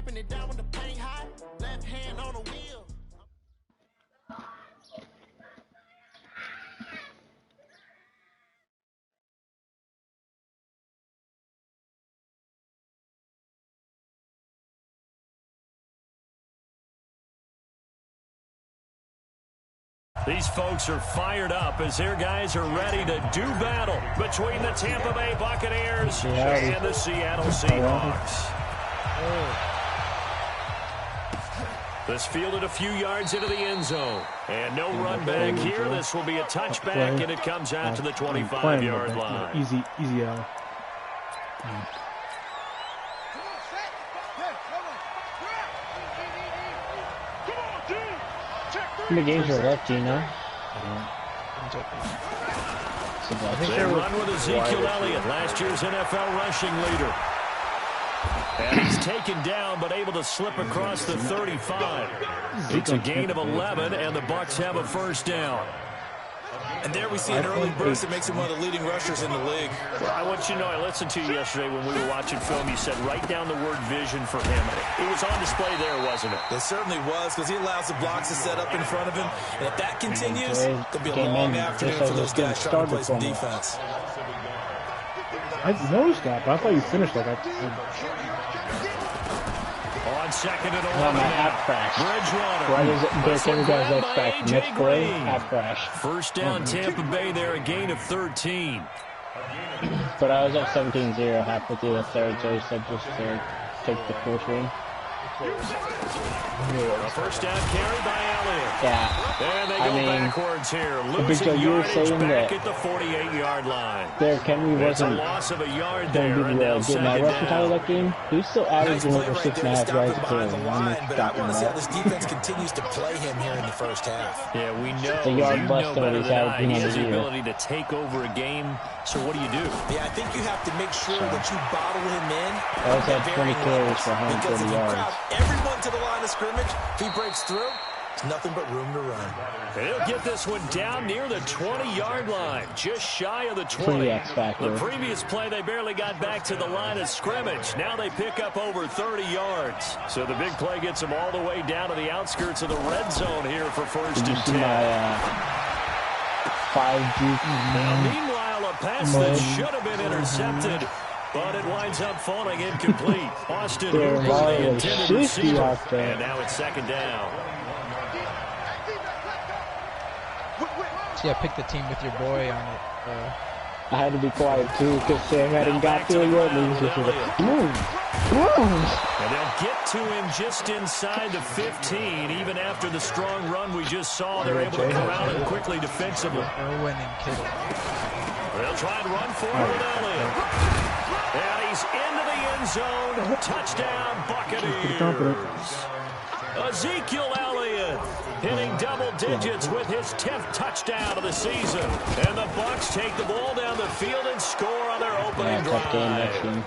Wiping it down when the paint hot. Left hand on the wheel. These folks are fired up as their guys are ready to do battle between the Tampa Bay Buccaneers and the Seattle Seahawks. This fielded a few yards into the end zone. And no run back here. This will be a touchback, and it comes out to the 25-yard line. Easy out. How many games are left, do you know? They run with Ezekiel Elliott, last year's NFL rushing leader. And he's taken down, but able to slip across the 35. It's a gain of 11, and the Bucs have a first down. And there we see an early burst that makes him one of the leading rushers in the league. Well, I want you to know, I listened to you yesterday when we were watching film. You said write down the word vision for him. It was on display there, wasn't it? It certainly was, because he allows the blocks to set up in front of him. And if that continues, it'll be a long afternoon for those guys trying to play some defense. I noticed that, but I thought you finished like that. On second and 11. My half crash. Why does it break guys expect? Next play, half crash. First down, Tampa Bay there, a gain of 13. But I was up 17-0 halfway through the third, so he said just to take the full swing. A first down carry by Elliott. Yeah. And they go backwards here. Losing yardage back at the 48-yard line. Derrick Henry wasn't a loss of a yard there, and now second down. That game. He was still averaging over 6.5 yards a carry. But I want to see how this defense continues to play him here in the first half. Yeah, we know. The yard less than what he's averaging on the year. Ability to take over a game. So what do you do? Yeah, I think you have to make sure that you bottle him in. I was at 20 carries for 130 yards. Everyone to the line of scrimmage. If he breaks through, it's nothing but room to run. He'll get this one down near the 20-yard line, just shy of the 20. The previous play, they barely got back to the line of scrimmage. Now they pick up over 30 yards. So the big play gets them all the way down to the outskirts of the red zone here for first and 10. Now, meanwhile, a pass that should have been intercepted. But it winds up falling incomplete. Austin Hooper, the intended receiver. And now it's second down. Yeah, pick the team with your boy on it. I had to be quiet, too, because Sam hadn't got there yet. And he was just like, And they'll get to him just inside the 15. Even after the strong run we just saw, they're able to corral him quickly defensively. Irwin and Kittle. They'll try and run for it with Elliott. And he's into the end zone. Touchdown, Buccaneers. Ezekiel Elliott hitting double digits with his 10th touchdown of the season. And the Bucs take the ball down the field and score on their opening drive.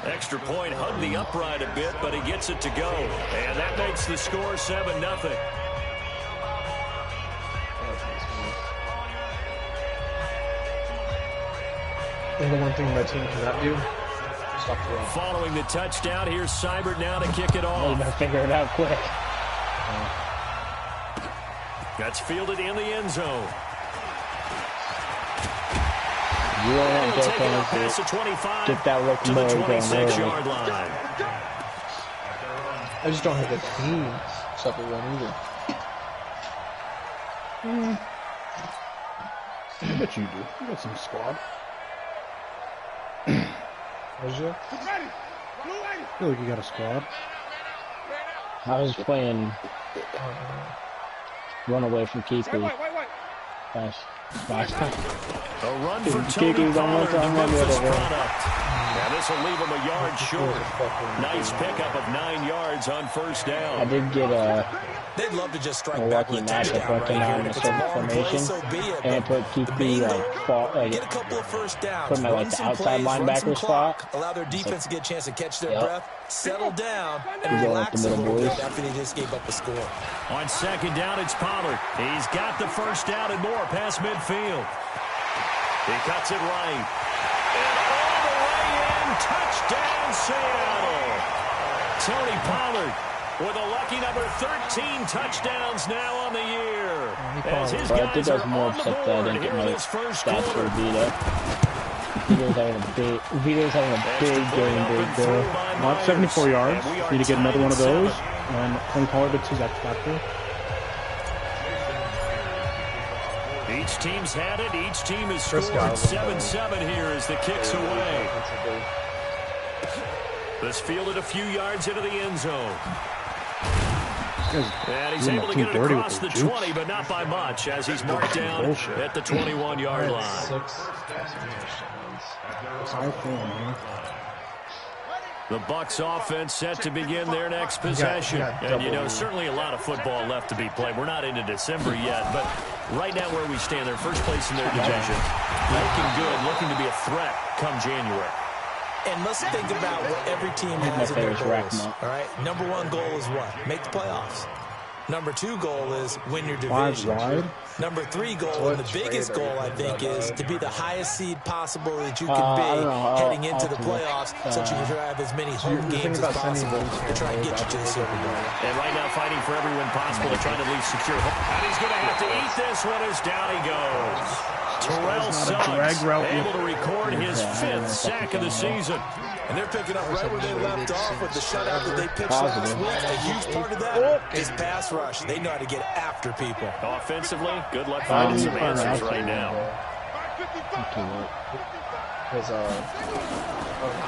Extra point hugged the upright a bit, but he gets it to go. And that makes the score 7-0. And the one thing my team cannot do, stop the run. Following the touchdown, here's Seibert now to kick it off. I'm going to figure it out quick. That's fielded in the end zone. You don't want to pass the 25 get that look to the 26-yard line. I just don't have the team stop the run either. I bet you do. You got some squad. Was you? I feel like you got a squad. I was playing run away from Keithley. Nice. A run for Tony Pollard, the Memphis product. Now this will leave him a yard short. Nice pickup of 9 yards on first down. I did get They'd love to just strike a back lucky with a matchup touchdown working right out here. in a If it's a certain long play, formation, so be it. and I put Keithley Get a couple of first downs. put my Run the some outside plays, run some linebacker clock, spot. allow their defense to get a chance to catch their breath, settle down, and We're going relax up the a middle, little bit boys. after they just gave up a score. On second down, it's Pollard. He's got the first down and more past midfield. He cuts it right. And all the way in, touchdown Seattle. Tony Pollard with a lucky number 13 touchdowns now on the year. As his I think guys I are was more on the upset that I board didn't here get in my this first stats quarter. for Vito. Vito's having a big game, big deal. Not 74 yards. Need to get another one of those. And Tony Pollard gets his X factor. Each team's had it. Each team has scored 7-7 here as the kick's away. This fielded a few yards into the end zone. And he's able to get it across the 20, but not by much, as he's marked down at the 21-yard line. The Bucs offense set to begin their next possession. And, you know, certainly a lot of football left to be played. We're not into December yet, but right now where we stand, they're first place in their division. Looking good, looking to be a threat come January. And let's think about what every team has in their goals. All right, number one goal is what? Make the playoffs. Number two goal is win your division. Number three goal, and the biggest goal, I think, is to be the highest seed possible that you can be heading into the playoffs, so that you can have as many home games as possible to try and get you to the Super Bowl. And right now, fighting for every win possible to try to at least secure home. And he's going to have to eat this one as down he goes. Terrell Suggs able to record his 5th sack of the season. And they're picking up right where they left off with the shutout that they pitched last week. A huge part of that is pass rush. They know how to get after people. Offensively, good luck finding some answers right now.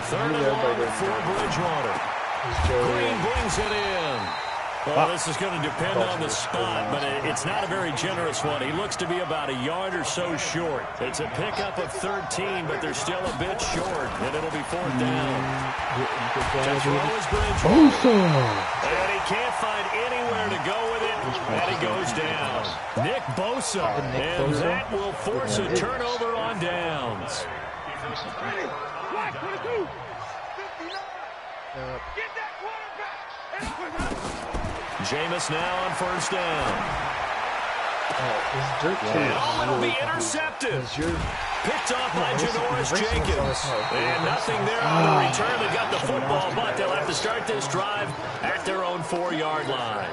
Third and long for Bridgewater. Green brings it in. Well, this is going to depend on the spot, but it's not a very generous one. He looks to be about a yard or so short. It's a pickup of 13, but they're still a bit short, and it'll be 4th down. To throw is Bridgewater. And he can't find anywhere to go with it, and he goes down. Nick Bosa, and that will force a turnover on downs. Jameis now on 1st down. And it'll be intercepted. Picked off by Janoris Jenkins. And nothing there on the return. They got the football, but they'll have to start this drive at their own 4-yard line.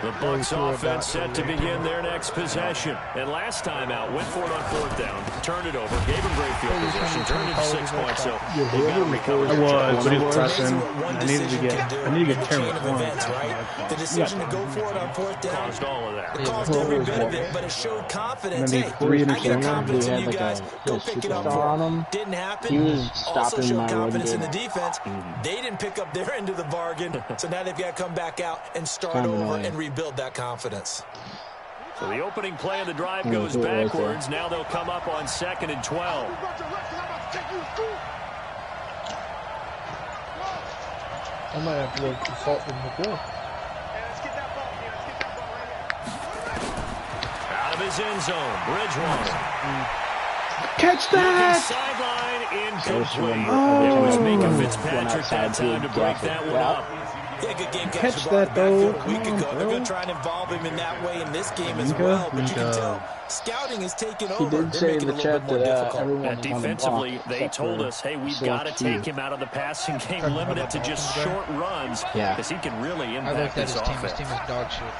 The Bucs offense set to begin their next possession. And last time out, went for it on 4th down, turned it over, gave him great field position, turned it to 6 points. So they've got to recover. I was, but he was pressing. I needed to get Terry The decision to go for it on 4th down caused all of that. It caused every bit of it, but it showed confidence. Hey, I got confidence in you guys. Go pick it up for him. Didn't happen. He was Also stopping showed my confidence in run the defense. They didn't pick up their end of the bargain, so now they've got to come back out and start over and rebuild that confidence. So the opening play of the drive goes backwards. Now they'll come up on 2nd and 12. I might have to go consult with McGill. Out of his end zone, Bridgewater. Catch that! Sideline incomplete. It was Mika Fitzpatrick that time to break that one up. Yeah, good game Catch that, though. A week ago. They're going to try and involve him in that way in this game as well. But you can tell scouting is taking over. He did say in the chat that And defensively, they told us, hey, we've got to take him out of the passing game, limit it to just short runs, because he can really impact this offense. His team is dog shit.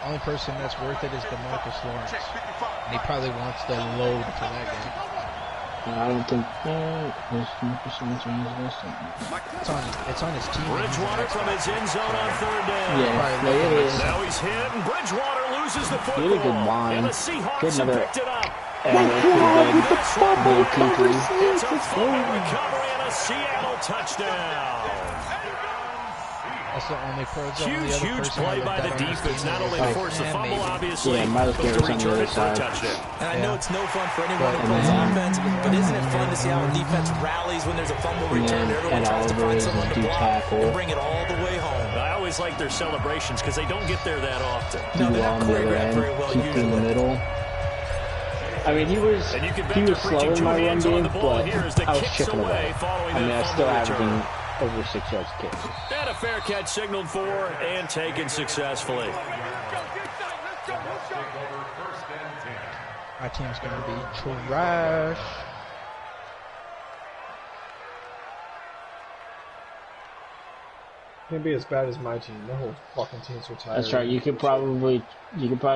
Only person that's worth it is DeMarcus Lawrence. And he probably wants the load for that game. I don't think it's on his team. Bridgewater from his end zone on 3rd down. Yeah, it is. Now he's hit, and Bridgewater loses the football. He had a good line. And the Seahawks have picked it up. With the fumble recovery. It's a fumble recovery and a Seattle touchdown. That's the only pro. Huge play by the defense, not only to force the fumble, obviously, but to return it for a touchdown. And I know it's no fun for anyone who plays offense, but isn't it fun to see how a defense rallies when there's a fumble return? Everyone tries to find someone to block and bring it all the way home. I always like their celebrations because they don't get there that often. No, they're not choreographed very well usually. In the middle. I mean, he was slow in my run game, but I was chipping away. I mean, I still averaging over 6 yards kicks. And a fair catch signaled for and taken successfully. My team's going to be trash. Can't be as bad as my team. The whole fucking team's retired. That's right. You could probably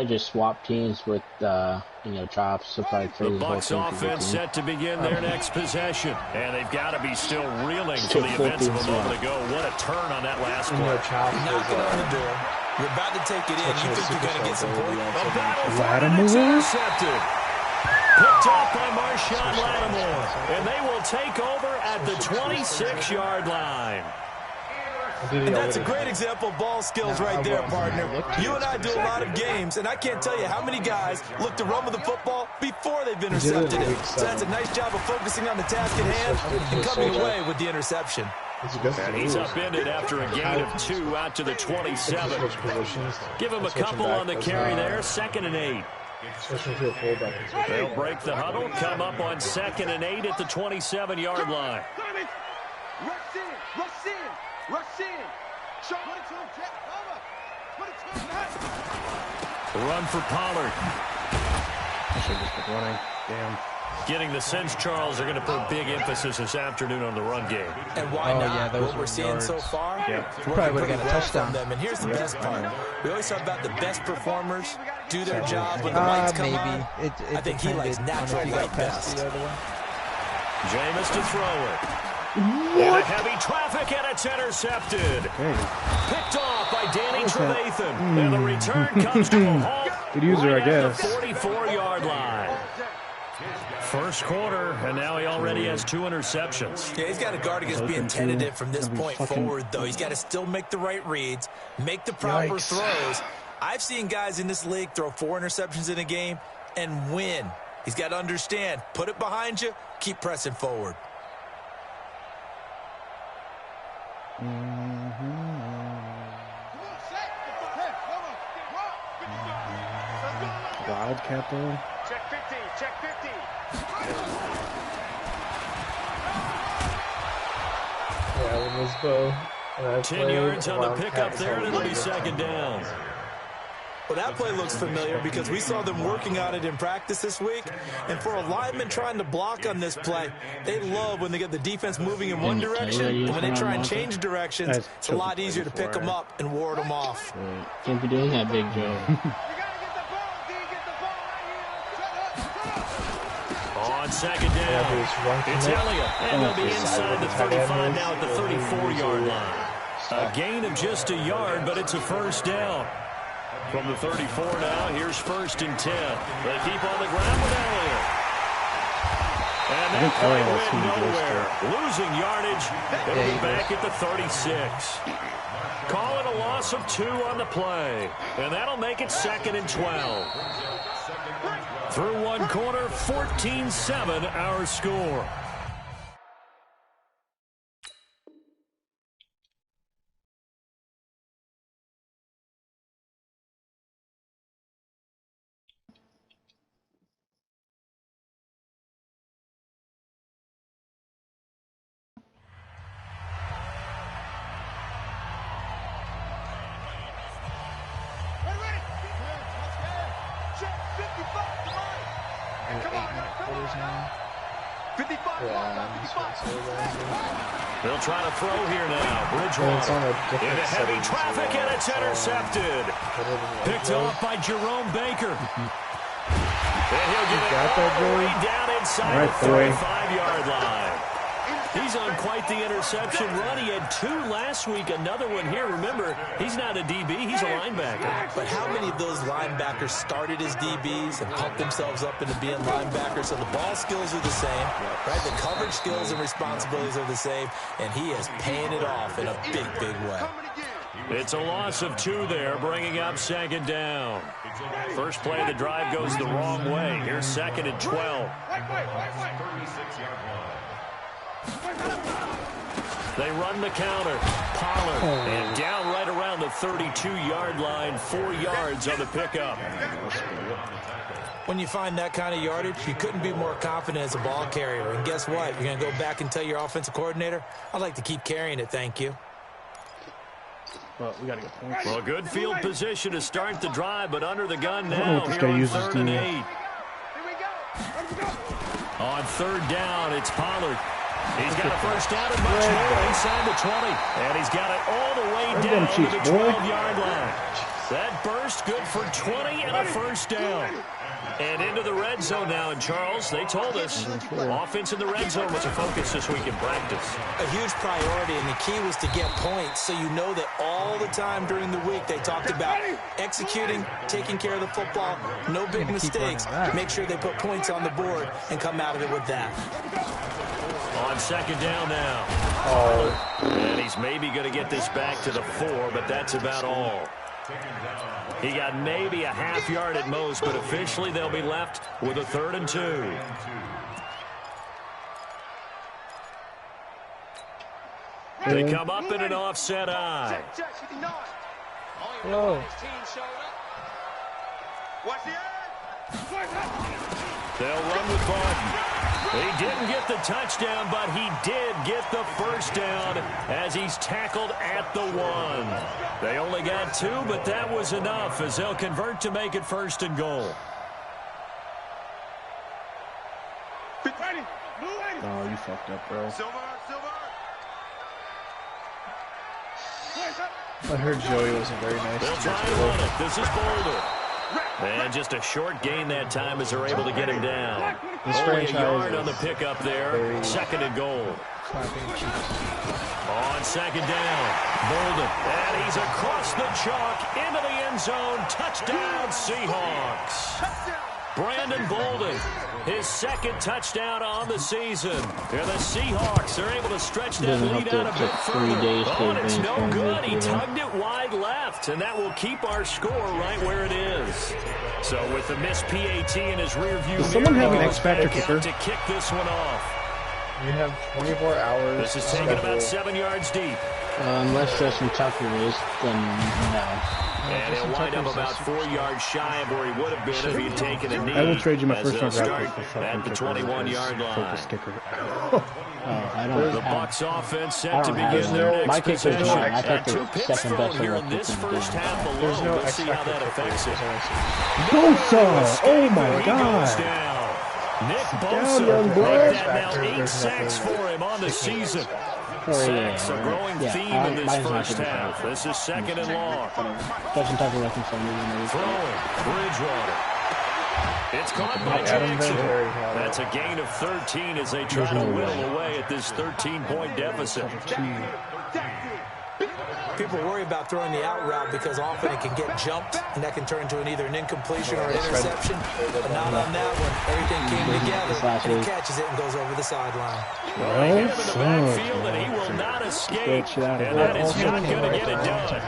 just swap teams with chops. So probably the Bucs offense set to begin their next possession, and they've got to be still reeling from the events of a moment ago. What a turn on that last play! Knocking on the door. You're about to take it in. You think you're going to get some points? A battle for it, and it's intercepted. Picked off by Marshawn Lattimore, and they will take over at the 26-yard line. And that's a great example of ball skills right there, partner. You and I do a lot of games, and I can't tell you how many guys look to run with the football before they've intercepted it. So that's a nice job of focusing on the task at hand and coming away with the interception. And he's upended after a gain of 2 out to the 27. Give him a couple on the carry there, 2nd and 8. They'll break the huddle, come up on 2nd and 8 at the 27-yard line. Rush in. Run for Pollard. I should just been running. Damn. Getting the sense, Charles, they're going to put big emphasis this afternoon on the run game. And why not? Yeah, those what we're seeing so far, probably would have got a touchdown. Them. And here's the best part. We always talk about the best performers do their job when the lights come on. I think he likes natural light best. Jameis to throw it. What? Heavy traffic, and it's intercepted. Picked off by Danny Trevathan. And the return comes to a halt. Good user, I guess. The 44-yard line. First quarter, and now he already has 2 interceptions. Yeah, he's got to guard against being tentative from this point forward, though. He's got to still make the right reads, make the proper throws. I've seen guys in this league throw 4 interceptions in a game and win. He's got to understand, put it behind you, keep pressing forward. Wildcat though. Check 50, check 50. Yeah, 10 yards on the pickup there, and it'll be 2nd down. Well, that play looks familiar because we saw them working on it in practice this week. And for a lineman trying to block on this play, they love when they get the defense moving in one direction. And when they try and change directions, it's a lot easier to pick them up and ward them off. Can't be doing that, Big Joe. On 2nd down, it's Elliott, and they'll be inside the 35 now at the 34-yard line. A gain of just a yard, but it's a 1st down. From the 34 now, here's 1st and 10. They keep on the ground with Elliott. And that play went nowhere. Losing yardage. They'll be back at the 36. Call it a loss of 2 on the play. And that'll make it 2nd and 12. Through 1 quarter, 14-7 our score. They'll try to throw here now. Bridgewater into heavy traffic, and it's intercepted. Picked off by Jerome Baker. And he'll get it all the way down inside the 35-yard line. He's on quite the interception run. He had 2 last week, another one here. Remember, he's not a DB, he's a linebacker. But how many of those linebackers started as DBs and pumped themselves up into being linebackers? So the ball skills are the same, right? The coverage skills and responsibilities are the same, and he is paying it off in a big, big way. It's a loss of 2 there, bringing up 2nd down. First play of the drive goes the wrong way. Here's 2nd and 12. They run the counter. Pollard, and down right around the 32-yard line, 4 yards on the pickup. When you find that kind of yardage, you couldn't be more confident as a ball carrier. And guess what? You're going to go back and tell your offensive coordinator, I'd like to keep carrying it, thank you. Well, we got to get points. Well, good field position to start the drive, but under the gun now. Here on 3rd and 8. On 3rd down, it's Pollard. He's got a first down and much more inside the 20. And he's got it all the way down to the 12-yard line. That burst good for 20 and a first down. And into the red zone now. And Charles, they told us offense in the red zone was a focus this week in practice. A huge priority, and the key was to get points. So you know that all the time during the week they talked about executing, taking care of the football, no big mistakes, make sure they put points on the board and come out of it with that. On second down now. And he's maybe going to get this back to the 4, but that's about all. He got maybe a half yard at most, but officially they'll be left with a 3rd and 2. They come up in an offset eye. Whoa. They'll run with Barton. He didn't get the touchdown, but he did get the first down as he's tackled at the 1. They only got 2, but that was enough as they'll convert to make it 1st and goal. Oh, you fucked up, bro. I heard Joey wasn't very nice. They'll try and run it. This is Boulder. And just a short gain that time as they're able to get him down. Only a yard on the pickup there. 2nd and goal. On second down, Bolden. And he's across the chalk into the end zone. Touchdown, Seahawks. Brandon Bolden, his 2nd touchdown on the season. And the Seahawks are able to stretch that lead out a bit further. Oh, and it's no good. He tugged it wide left, and that will keep our score right where it is. So with the missed PAT in his rear view, does someone have an X-Factor kicker to kick this one off? You have 24 hours. This is taken about 7 yards deep. Unless Justin Tucker is, then no. And he'll wind up about 4 yards shy of where he would have been if he had taken a knee. I will trade you my first round draft pick at the 21-yard line. The Bucs offense set to begin their next possession. And 2 picks thrown here in this first half alone. Let's see how that affects it. Bosa! Oh my God! Nick Bosa with that now 8 sacks for him on the season. Sacks, a growing theme in this first half. This is 2nd and long. Throwing, Bridgewater. It's caught by Jackson. That's a gain of 13 as they try to whittle away at this 13-point deficit. People worry about throwing the out route because often it can get jumped, and that can turn into either an incompletion or an interception. But not on that one. Everything came together, and he catches it and goes over the sideline. Well, they hit him in the backfield, and he will not escape. And that is not going to get it done.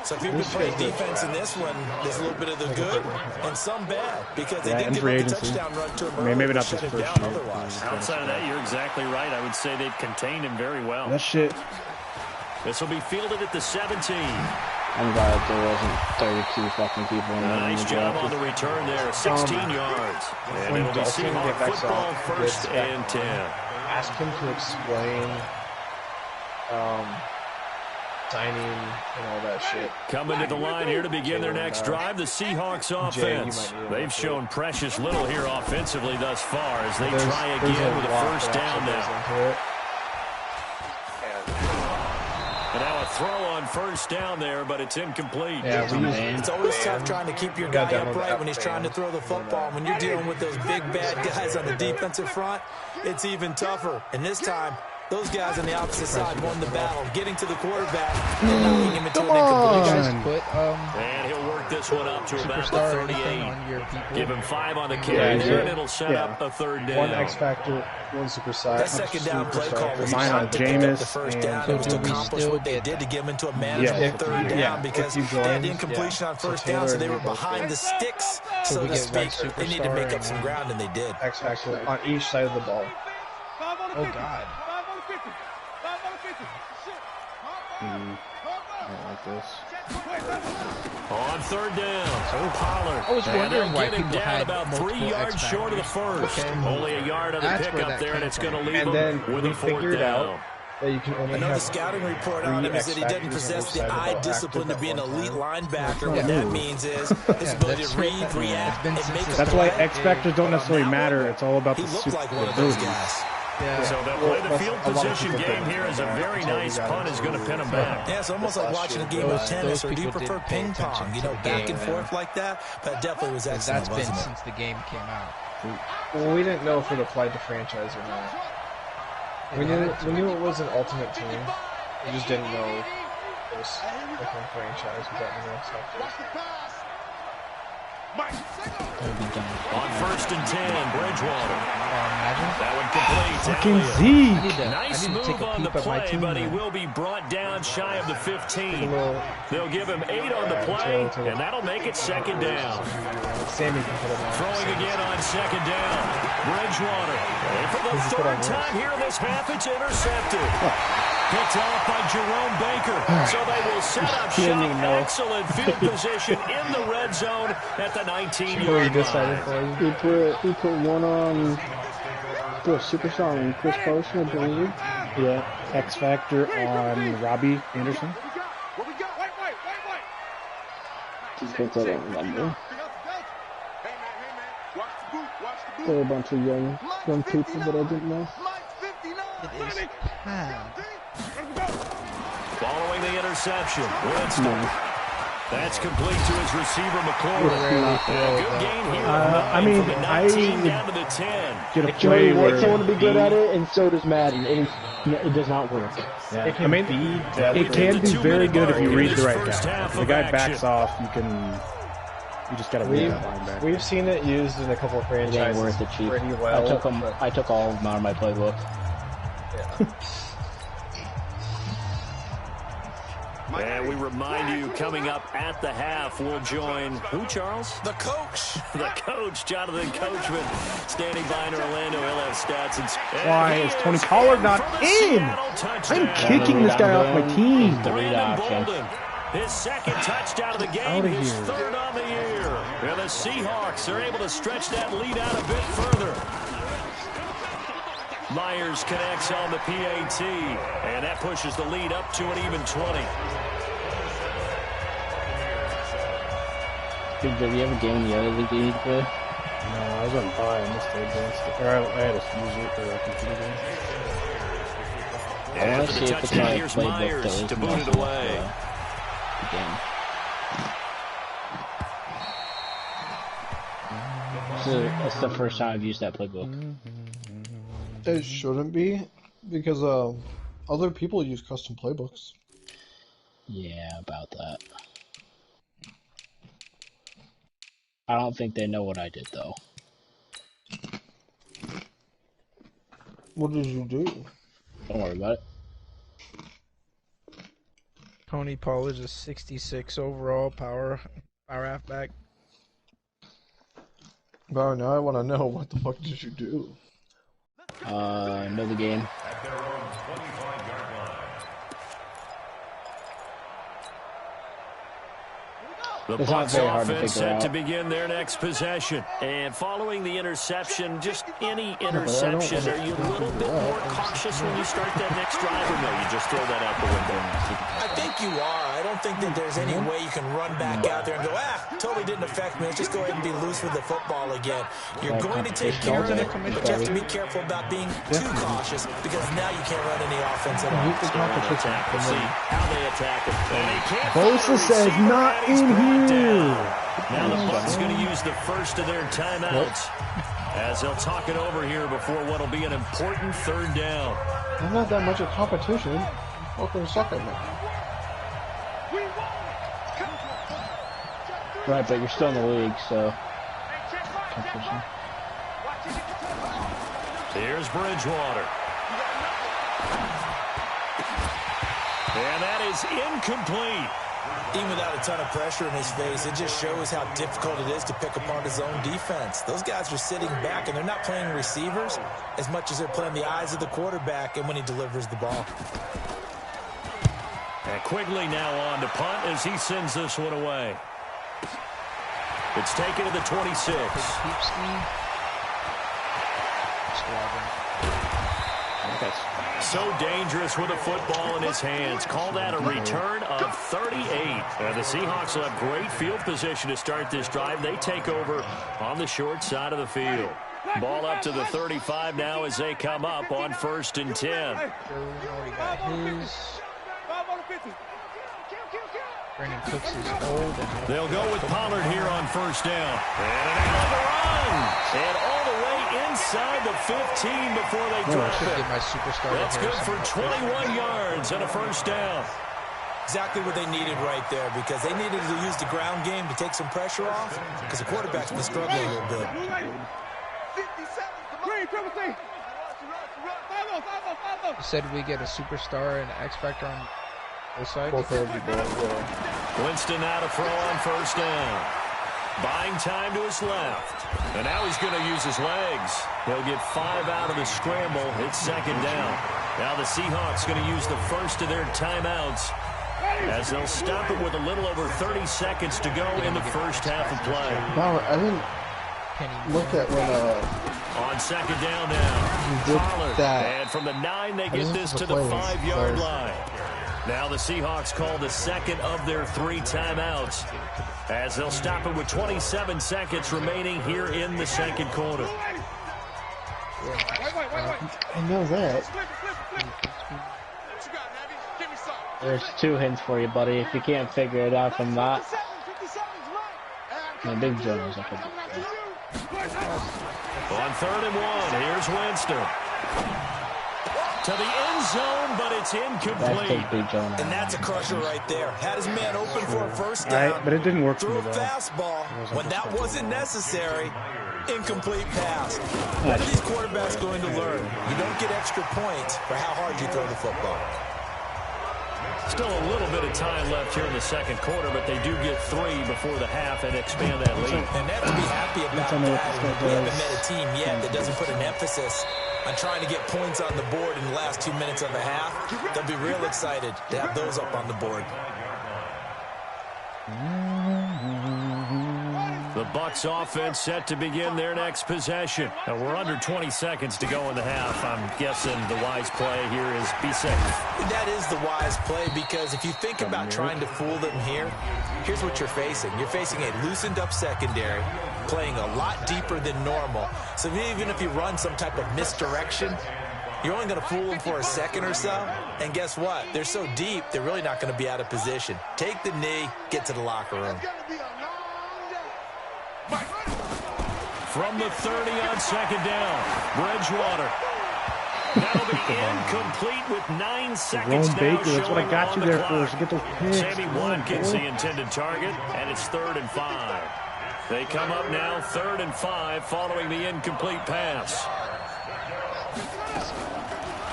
So if you could play defense in this one, there's a little bit of the good and some bad because they didn't give up the touchdown run to him. Maybe not this first year. Outside of that, you're exactly right. I would say they've contained him very well. That shit. This will be fielded at the 17. I'm glad there wasn't 32 fucking people in there. Nice job on the return there. 16 yards. And it'll be Seahawks football 1st and 10. Ask him to explain signing and all that shit. Coming to the line here to begin their next drive, the Seahawks offense. They've shown precious little here offensively thus far as they try again with a first down now. And now a throw on first down there, but it's incomplete. Yeah, it's always tough trying to keep your guy upright when he's trying to throw the football. When you're dealing with those big, bad guys on the defensive front, it's even tougher. And this time, those guys on the opposite side won the battle, getting to the quarterback and knocking him into an incompletion. And he'll work this one up to about the 38. Give him 5 on the carry there, and it'll set up a 3rd down. 1 X Factor, 1 super side. That second down play call was on to pick up the first down. It was to accomplish what they did to get him into a manageable 3rd down because they had incompletion on first down, so they were behind the sticks, so to speak. They needed to make up some ground, and they did. X Factor on each side of the ball. Oh, God. Like this. On 3rd down, Pollard. I was wondering why people down had about 3 yards short of the first. Only a yard on the pickup there, and it's going to leave him with a 4th down. That you can only Another scouting report on him is that he doesn't possess the eye discipline to be an elite linebacker. What that means is his ability to read, react, and make. That's why X factors don't necessarily matter. It's all about the He looked like one of those guys. Yeah. So they'll play the field position game here as a very nice punt is going to pin them back. Yeah, it's almost like watching a game of tennis, or do you prefer ping pong? You know, back and forth like that? But it definitely was excellent, That's been since the game came out. Well, we didn't know if it applied to franchise or not. We knew it was an ultimate team. We just didn't know it was like a franchise without the real stuff. On 1st and 10, Bridgewater. That would complete. Fucking Z. Nice move on the play, but he will be brought down shy of the 15. They'll give him 8 on the play, and that'll make it 2nd down. Sammy can put it on. Throwing again on 2nd down. Bridgewater. And for the 3rd time here this half, it's intercepted. Picked off by Jerome Baker. So they will set up shop. Excellent field position in the red zone at the 19-yard line. We put one on the superstar on Chris Carson, I believe. Yeah, X Factor on Robbie Anderson. Defense, I don't remember. There were a bunch of young people that I didn't know. It is time. Following the interception, Winston. That's complete to his receiver, McClure. Good gain here. I mean, from the 19 down to the 10. Get a play where wants someone to be good at it, and so does Madden. It does not work. Yeah. I mean, it can be very good if you read the right guy. If the guy backs off, you just gotta read that line back. We've seen it used in a couple of franchises. It ain't worth it, Chief. Pretty well, I took all of them out of my playbook. Yeah. And we remind you, coming up at the half, we'll join who, Charles? The coach. The coach, Jonathan Coachman, standing by in Orlando. He'll have stats. Why is Tony Pollard not in? I'm kicking this guy off my team. Brandon Bolden, his 2nd touchdown of the game, his 3rd on the year. And the Seahawks are able to stretch that lead out a bit further. Myers connects on the PAT, and that pushes the lead up to an even 20. Did you have a game in the other league that you need to play? No, I was on bye. I missed the advanced. Or I had to use it for a computer game. And after the touchdown, here's Myers to boot it away. So that's the first time I've used that playbook. It shouldn't be, because other people use custom playbooks. Yeah, about that. I don't think they know what I did, though. What did you do? Don't worry about it. Tony Pollard's a 66 overall power halfback. Well, now I want to know, what the fuck did you do? Know the game. The Bucs offense set to begin their next possession. And following the interception, just any interception, are you a little bit more cautious when you start that next drive, or no, you just throw that out the window? I think you are. I don't think that there's any way you can run back out there and go, totally didn't affect me. Let's just go ahead and be loose with the football again. You're going to take care of it, but you have to be careful about being too cautious, because now you can't run any offense at all. We'll see how they attack it. Bosa says not in here. Now the Bucs going to use the first of their timeouts as they'll talk it over here before what'll be an important 3rd down. I'm not that much of competition. Welcome to second. Right, but you're still in the league, so. Competition. Here's Bridgewater. And that is incomplete. Even without a ton of pressure in his face, it just shows how difficult it is to pick apart his own defense. Those guys are sitting back, and they're not playing receivers as much as they're playing the eyes of the quarterback and when he delivers the ball. And Quigley now on to punt as he sends this one away. It's taken to the 26. So dangerous with a football in his hands. Call that a return of 38. The Seahawks will have great field position to start this drive. They take over on the short side of the field. Ball up to the 35 now as they come up on 1st and 10. Already got his. Brandon Cooks is old. They'll go with Pollard here on 1st down. And an out of the run. And all the way inside the 15 before they drop it. That's good for 21 yards and a 1st down. Exactly what they needed right there, because they needed to use the ground game to take some pressure off, because the quarterback's been struggling a little bit. You said we get a superstar and an X Factor on both sides? Winston now to throw on 1st down. Buying time to his left. And now he's going to use his legs. He'll get 5 out of the scramble. It's 2nd down. Now the Seahawks going to use the first of their timeouts as they'll stop it with a little over 30 seconds to go in the first half of play. Wow, I didn't look at when on 2nd down now. Pollard. And from the 9, they get this to the 5-yard line. Now the Seahawks call the second of their 3 timeouts as they'll stop it with 27 seconds remaining here in the 2nd quarter. I know that. There's 2 hints for you, buddy. If you can't figure it out from that. My Big John was up a bit. On 3rd and 1, here's Winston. To the end zone, but it's incomplete. And that's a crusher right there. Had his man open for a 1st down. Right, but it didn't work for me, Threw a though. fastball when that wasn't necessary. Incomplete pass. What are these quarterbacks going to learn? You don't get extra points for how hard you throw the football. Still a little bit of time left here in the 2nd quarter, but they do get 3 before the half and expand that lead. And they have to be happy about that. We haven't met a team yet that doesn't put an emphasis on trying to get points on the board in the last 2 minutes of the half. They'll be real excited to have those up on the board. The Bucs offense set to begin their next possession. Now we're under 20 seconds to go in the half. I'm guessing the wise play here is be safe. That is the wise play, because if you think about trying to fool them here, here's what you're facing. You're facing a loosened up secondary, playing a lot deeper than normal. So even if you run some type of misdirection, you're only going to fool them for a second or so. And guess what? They're so deep, they're really not going to be out of position. Take the knee, get to the locker room. From the 30 on 2nd down, Bridgewater. That'll be incomplete with 9 seconds now Baker, that's what I got you there for, to get those picks. Sammy Watkins, the intended target, and it's 3rd and 5. They come up now 3rd and 5 following the incomplete pass.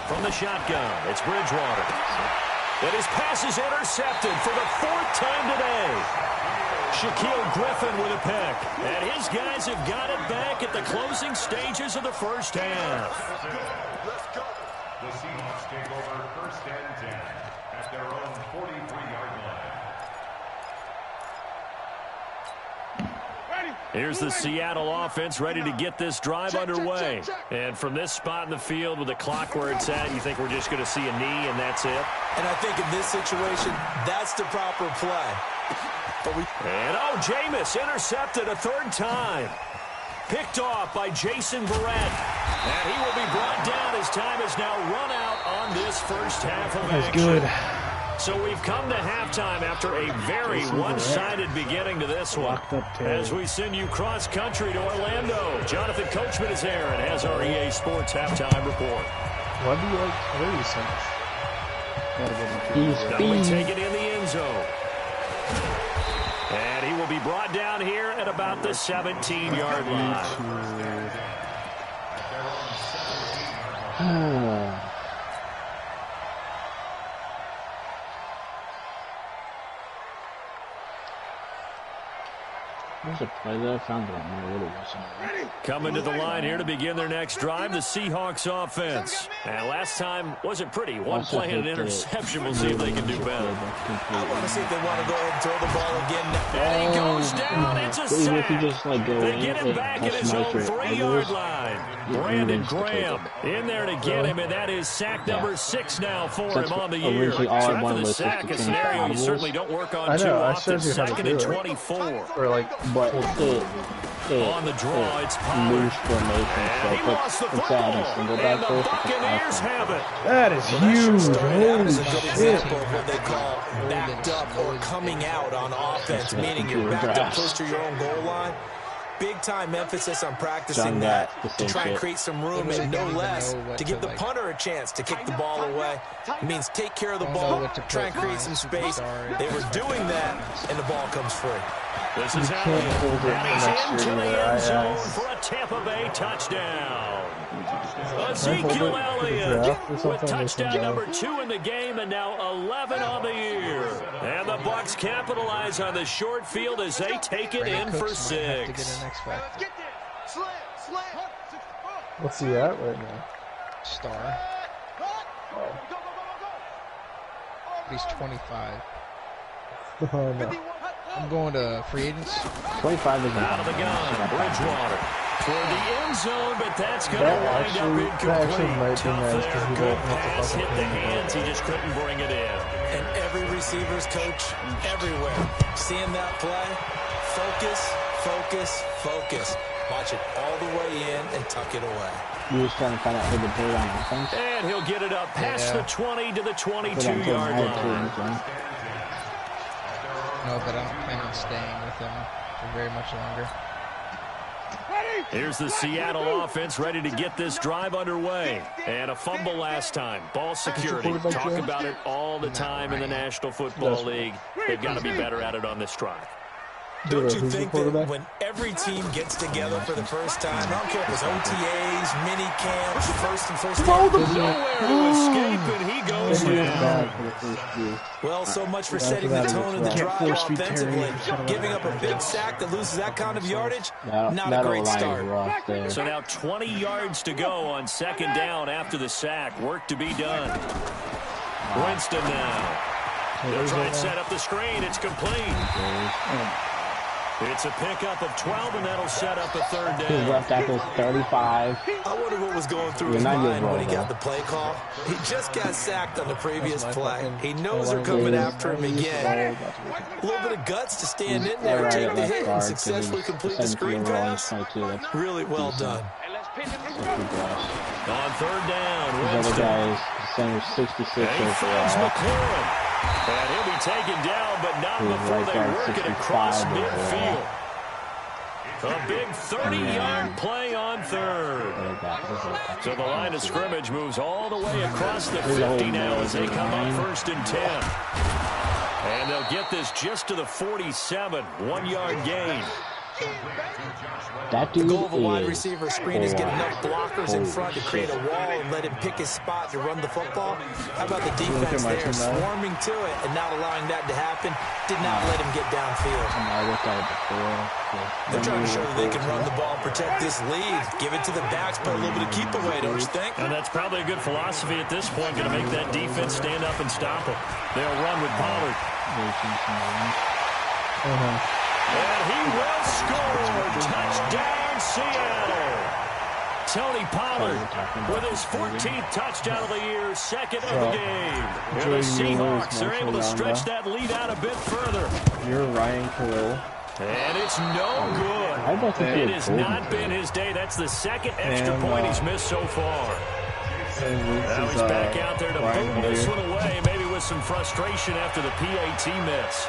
From the shotgun, it's Bridgewater. And his pass is intercepted for the 4th time today. Shaquille Griffin with a pick. And his guys have got it back at the closing stages of the first half. Let's go. The Seahawks take over 1st and 10 at their own 43-yard line. Here's the Seattle offense ready to get this drive underway. And from this spot in the field with the clock where it's at, you think we're just going to see a knee and that's it? And I think in this situation, that's the proper play. And Jameis intercepted a 3rd time. Picked off by Jason Verrett. And he will be brought down as time has now run out on this first half of action. Good. So we've come to halftime after a very one-sided beginning to this one. As we send you cross-country to Orlando, Jonathan Coachman is there and has our EA Sports halftime report. Why do you like Harry so much? Now we take it in the end zone. And he will be brought down here at about the 17-yard line. There's a play there. I found it. I don't know what it was. Coming to the line here to begin their next drive, the Seahawks offense. And last time wasn't pretty. One play and an interception. We'll see if they can do better. I want to see if they want to go ahead and throw the ball again. And he goes down. It's a sack. They get him back at his own 3-yard line. Brandon Graham in there to get him, and that is sack number 6 now for him on the year. So after the sack, a scenario you certainly don't work on too often. 2nd and 24. Or like but on the draw, it's loose formation. So instead of having single back post, Buccaneers have it. That is huge. That is a good example of what they call backed up or coming out on offense, meaning you're backed up close to your own goal line. Big-time emphasis on practicing that to try and create some room and no less to give the punter a chance to kick the ball away. It means take care of the ball, try and create some space. They were doing that, and the ball comes free. This is Elliott, and he's into the end zone for a Tampa Bay touchdown. Ezekiel Elliott with touchdown number 2 in the game and now 11 on the year. And the Bucs capitalize on the short field as they take it in for 6. What's he at right now? Star. Oh. He's 25. Oh, no. I'm going to free agents. 25 is out of the gun. Bridgewater toward the end zone, but that's going to wind up incomplete. That actually might be Tough nice there. because we Good don't have pass to hit the hands. He just couldn't bring it in. And every receiver's coach everywhere seeing that play. Focus, focus, focus. Watch it all the way in and tuck it away. He was trying to find out who the play on offense. And he'll get it up past the 20 to the 22-yard line. No, but I don't plan on staying with him for very much longer. Here's the Seattle offense ready to get this drive underway. And a fumble last time. Ball security. Talk about it all the time in the National Football League. They've got to be better at it on this drive. Don't you think that when every team gets together for the first time, I don't care if it's OTAs, mini camps, first Nowhere to escape, and he goes down. Well, so much for setting the tone of the drive offensively. Giving up a big sack that loses that kind of yardage, not a great start. So now 20 yards to go on second down after the sack. Work to be done. Winston now. They'll try and set up the screen. It's complete. It's a pickup of 12, and that'll set up a third down. His left tackle's 35. I wonder what was going through his mind when he got the play call. He just got sacked on the previous play. He knows they're coming after him again. A little bit of guts to stand in there, take the hit, and successfully complete the screen pass. Really well done. On third down, Winston. The other guy is center 66 overall. And he'll be taken down, but not before they work it across midfield. A big 30-yard play on third. So the line of scrimmage moves all the way across the 50 now as they come up 1st and 10. And they'll get this just to the 47, 1-yard gain. That the goal of a wide receiver screen is get enough blockers in front to create a wall and let him pick his spot to run the football. How about the defense there swarming to it and not allowing that to happen? Did not let him get downfield. They're trying to show that they can run the ball, protect this lead, give it to the backs, put a little bit of keep away, don't you think? And that's probably a good philosophy at this point, going to make that defense stand up and stop it. They'll run with Pollard. And he will score. Touchdown, Seattle. Tony Pollard with his 14th touchdown of the year, 2nd of the game. And the Seahawks are able to stretch that lead out a bit further. You're Ryan Khalil. And it's no good. It has not been his day. That's the second extra point he's missed so far. Now he's back out there to boom this one away, maybe with some frustration after the PAT miss.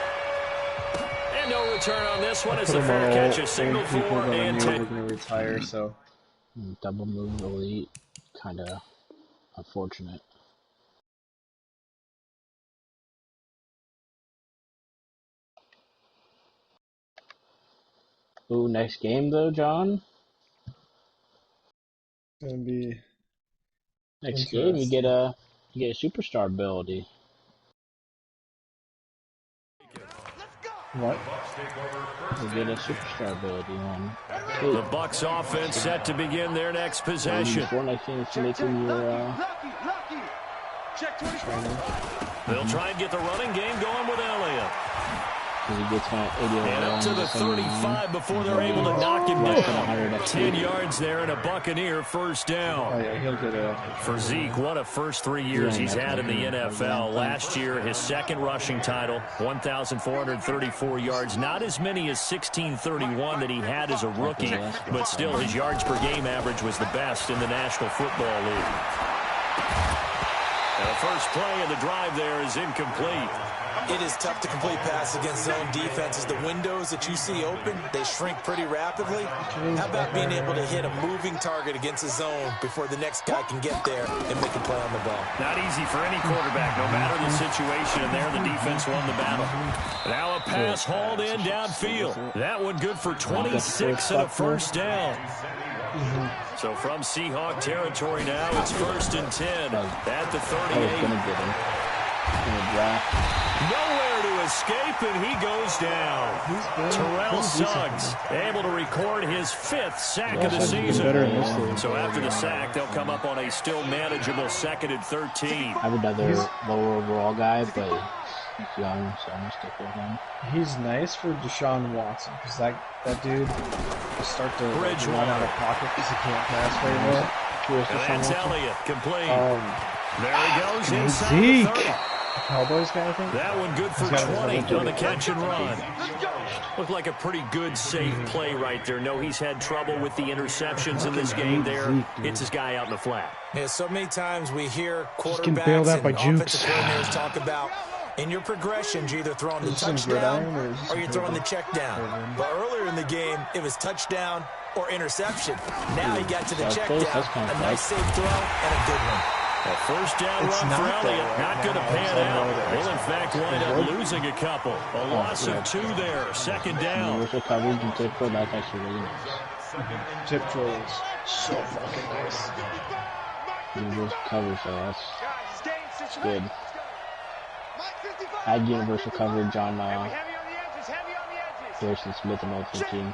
And no return on this one. It's a fair catch, a single for and 10. We're going to retire, so. Double move elite, kind of unfortunate. Ooh, next game though, John. It's gonna be next game. You get a superstar ability. What? You get a superstar ability on. The Bucs offense set to begin their next possession. Before next game, it's making your They'll try and get the running game going with Elliott. And up to the 35 before they're able to knock him down. 10 yards there and a Buccaneer first down. Oh, yeah, he'll get For Zeke, what a first 3 years he's had in the NFL. Last year, his second rushing title, 1,434 yards. Not as many as 1,631 that he had as a rookie, but still his yards per game average was the best in the National Football League. And the first play of the drive there is incomplete. It is tough to complete passes against zone defenses. The windows that you see open, they shrink pretty rapidly. How about being able to hit a moving target against a zone before the next guy can get there and make a play on the ball? Not easy for any quarterback, no matter the situation. And there, the defense won the battle. Now a pass hauled in downfield. That one good for 26 and a first down. So from Seahawk territory now, it's 1st and 10 at the 38. Nowhere to escape, and he goes down. Terrell Suggs able to record his 5th sack of the season. So after the sack, they'll come up on a still manageable 2nd and 13. I have another lower overall guy, but he's young, so I'm going to stick with him. He's nice for Deshaun Watson, because that dude will start to run out of pocket because he can't pass very well. And that's Elliott, complete. There he goes inside Zeke. the 30. Cowboys guy, I think. That one good for 20 on the catch and run. Looked like a pretty good, safe play right there. No, he's had trouble with the interceptions in this game there. Hits his guy out in the flat. Yeah, so many times we hear quarterbacks and offensive coordinators talk about in your progressions, you're either throwing the touchdown or you're throwing the check down. But earlier in the game, it was touchdown or interception. Now he got to the check down. A nice safe throw and a good one. A first down run for Elliott, not going to pan out. Will, in fact, wind up losing a couple. A loss of 2 there, 2nd down. Universal coverage and tip throw, that's actually really nice. Tip throw is so fucking nice. Universal coverage, so that's good. I had universal coverage on Harrison Smith in 015. On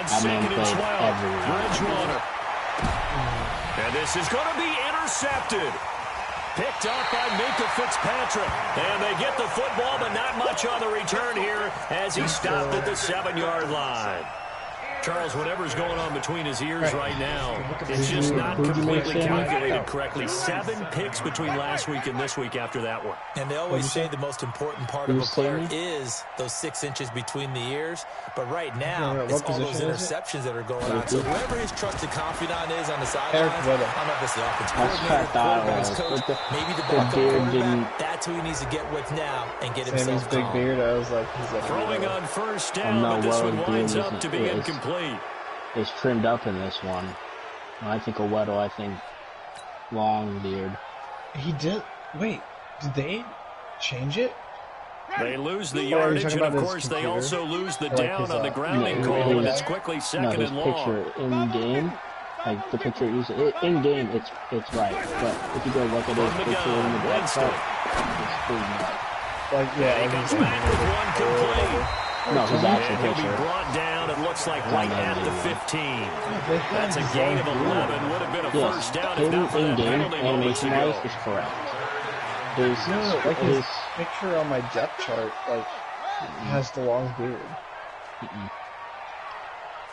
2nd and 12, Bridgewater. And this is going to be intercepted. Picked up by Minkah Fitzpatrick. And they get the football, but not much on the return here as he stopped at the 7-yard line. Charles, whatever's going on between his ears right now, it's just not completely calculated correctly. 7 picks between last week and this week after that one. And they always say the most important part of a player is those 6 inches between the ears. But right now, it's all those interceptions that are going on. So whoever his trusted confidant is on the sidelines, I don't know if it's the offensive coordinator, maybe the backup quarterback, that's who he needs to get with now and get himself big beard, I was like, throwing on first down, but this one winds up to be incomplete. It's trimmed up in this one. I think a Weddle, I think long beard. He did. Wait, did they change it? They lose the yardage, and of course they also lose the down on the grounding call, and it's quickly 2nd and long. Picture in game, like the picture in game, it's right. But if you go look at his picture in the website, it's pretty nuts. Like he goes back with one complete. No, his actual He'll picture. be brought down, it looks like right at the 15. That's a gain of 11. Would have been a first down if not for that penalty moment to go. Is correct. His picture on my depth chart, has the long beard.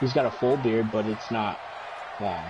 He's got a full beard, but it's not long.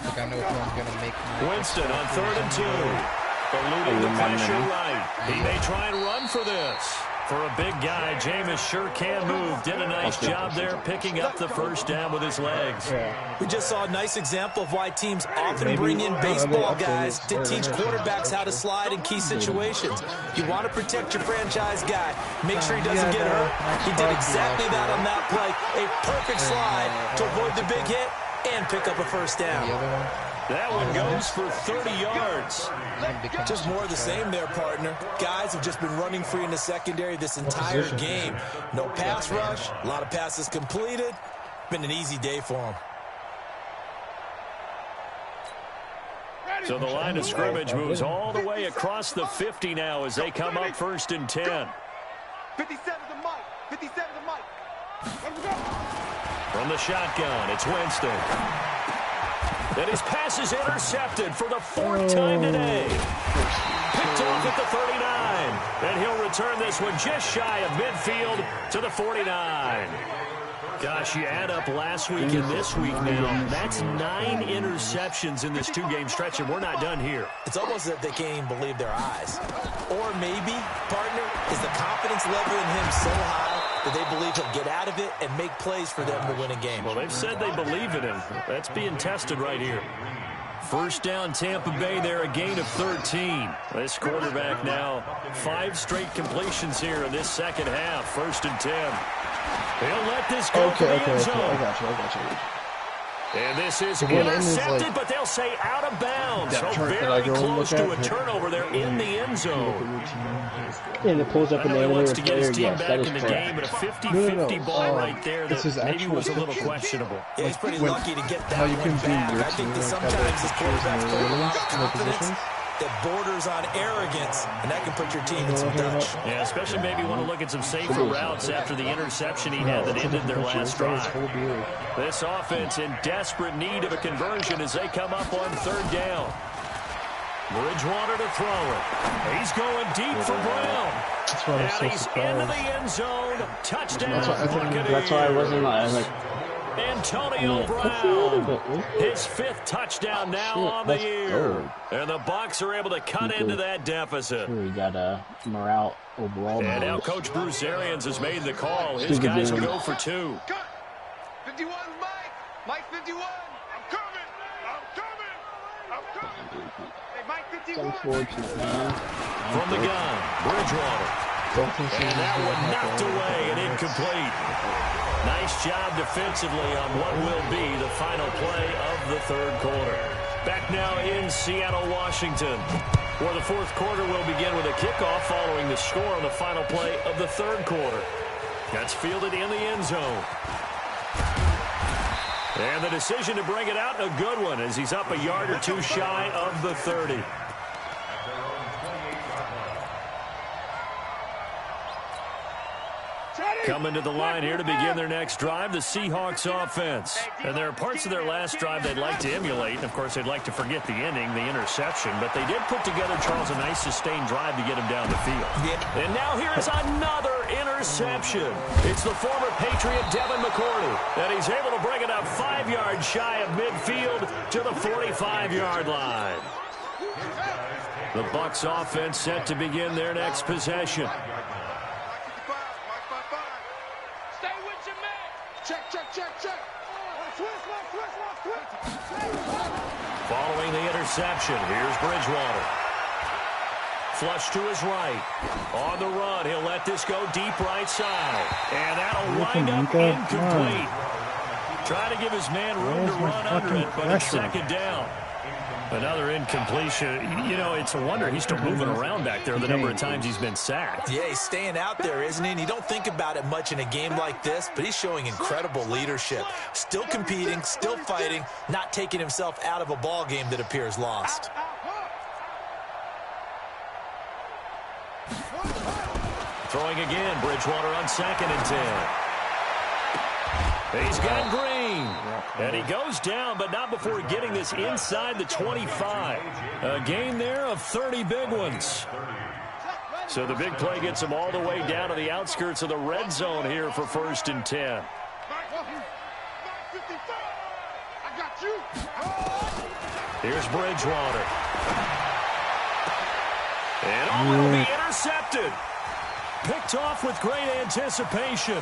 Like I know if I'm going to make Winston on 3rd and 2. Eluding the pressure right. He may try and run for this. For a big guy, Jameis sure can move. Did a nice job there picking up the first down with his legs. We just saw a nice example of why teams often bring in baseball guys to teach quarterbacks how to slide in key situations. You want to protect your franchise guy. Make sure he doesn't get hurt. He did exactly that on that play. A perfect slide to avoid the big hit and pick up a first down. That one goes for 30 yards. Just more of the same there, partner. Guys have just been running free in the secondary this entire game. No pass rush, a lot of passes completed. Been an easy day for them. So the line of scrimmage moves all the way across the 50 now as they come up 1st and 10. 57 to Mike. 57 to Mike. From the shotgun, it's Winston. And his pass is intercepted for the 4th time today. Picked off at the 39. return this one just shy of midfield to the 49. Gosh, you add up last week and this week now, that's 9 interceptions in this 2-game stretch, and we're not done here. It's almost as if they can't even believe their eyes. Or maybe, partner, is the confidence level in him so high that they believe he'll get out of it and make plays for them to win a game. Well, they've said they believe in him. That's being tested right here. First down, Tampa Bay there, a gain of 13. This quarterback now, 5 straight completions here in this second half. 1st and 10. He'll let this go to the end zone. I got you. And this is intercepted, but they'll say out of bounds. So very close to a turnover there in the end zone. And it pulls up an wants to get his team yes, back in the game, but a 50-50 ball right there that maybe was a little picture. questionable. Yeah, he's pretty lucky to get that one back. I think that sometimes his quarterbacks play with a lot of confidence that borders on arrogance, and that can put your team in some Dutch. Yeah, especially maybe want to look at some safer routes after the interception he had that ended their last drive. This offense in desperate need of a conversion as they come up on 3rd down. Bridgewater to throw it. He's going deep for Brown. And he's into the end zone. Touchdown, Buccaneers. That's why I wasn't like Antonio Brown, his 5th touchdown now on the year. And the Bucs are able to cut into that deficit. We got morale overall. And now Coach Bruce Arians has made the call. His guys will go for 2. 51, Mike 51. I'm coming. Hey, Mike 51. Unfortunate, man. From the gun, Bridgewater. And that one knocked away and incomplete. Nice job defensively on what will be the final play of the 3rd quarter. Back now in Seattle, Washington, where the 4th quarter will begin with a kickoff following the score on the final play of the 3rd quarter. That's fielded in the end zone. And the decision to bring it out, a good one, as he's up a yard or 2 shy of the 30. Coming to the line here to begin their next drive, the Seahawks offense. And there are parts of their last drive they'd like to emulate. And, of course, they'd like to forget the inning, the interception. But they did put together, Charles, a nice sustained drive to get him down the field. Yeah. And now here's another interception. It's the former Patriot Devin McCourty. And he's able to bring it up 5 yards shy of midfield to the 45-yard line. The Bucs offense set to begin their next possession. Check. Following the interception, here's Bridgewater. Flush to his right. On the run, he'll let this go deep right side. And that'll wind up incomplete. Trying to give his man room to run under it, but it's 2nd down. Another incompletion. You know, it's a wonder he's still moving around back there the number of times he's been sacked. Yeah, he's staying out there, isn't he? And you don't think about it much in a game like this, but he's showing incredible leadership. Still competing, still fighting, not taking himself out of a ball game that appears lost. Throwing again, Bridgewater on 2nd and 10. He's got Green. And he goes down, but not before getting this inside the 25. A gain there of 30 big ones. So the big play gets him all the way down to the outskirts of the red zone here for 1st and 10. Here's Bridgewater. And it'll be intercepted. Picked off with great anticipation.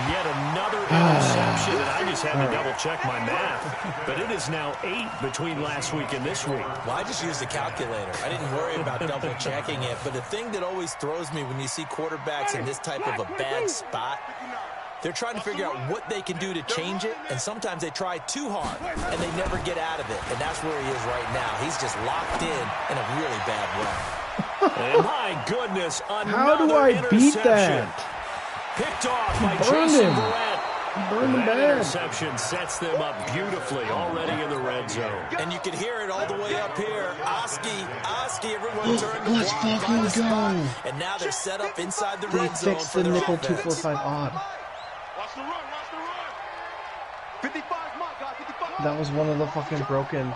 Yet another interception, and I just had to double-check my math. But it is now 8 between last week and this week. Well, I just used a calculator. I didn't worry about double-checking it. But the thing that always throws me when you see quarterbacks in this type of a bad spot, they're trying to figure out what they can do to change it, and sometimes they try too hard, and they never get out of it. And that's where he is right now. He's just locked in a really bad way. And my goodness, another How do I beat interception. that? Picked off by Burned Jason him. Verrett. Burned him That bad. interception sets them up beautifully already in the red zone. And you can hear it all the way up here. Oski, everyone turned to Let's block, fucking find a spot. go. And now they're set up inside the They red zone fixed for the their nickel offense. 245 odd. Watch the run. 55 Mike, guys, 55. That was one of the fucking broken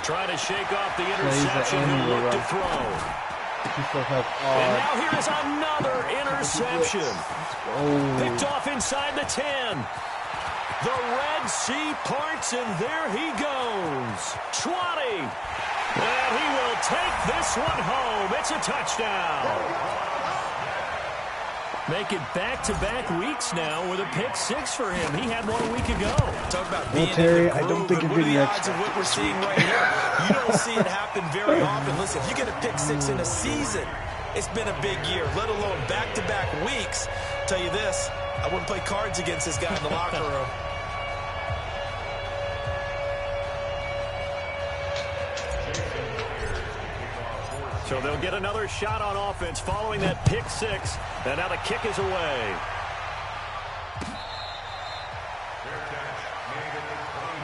trying to shake off the interception. He'll look to throw. And now here is another interception. Picked off inside the 10. The Red Sea parts, and there he goes. 20. And he will take this one home. It's a touchdown. Make it back-to-back weeks now with a pick 6 for him. He had one a week ago. Talk about being Terry, I don't think what are the odds of what we're seeing right here? You don't see it happen very often. Listen, if you get a pick 6 in a season, it's been a big year, let alone back-to-back weeks. Tell you this, I wouldn't play cards against this guy in the locker room. So they'll get another shot on offense following that pick 6. And now the kick is away.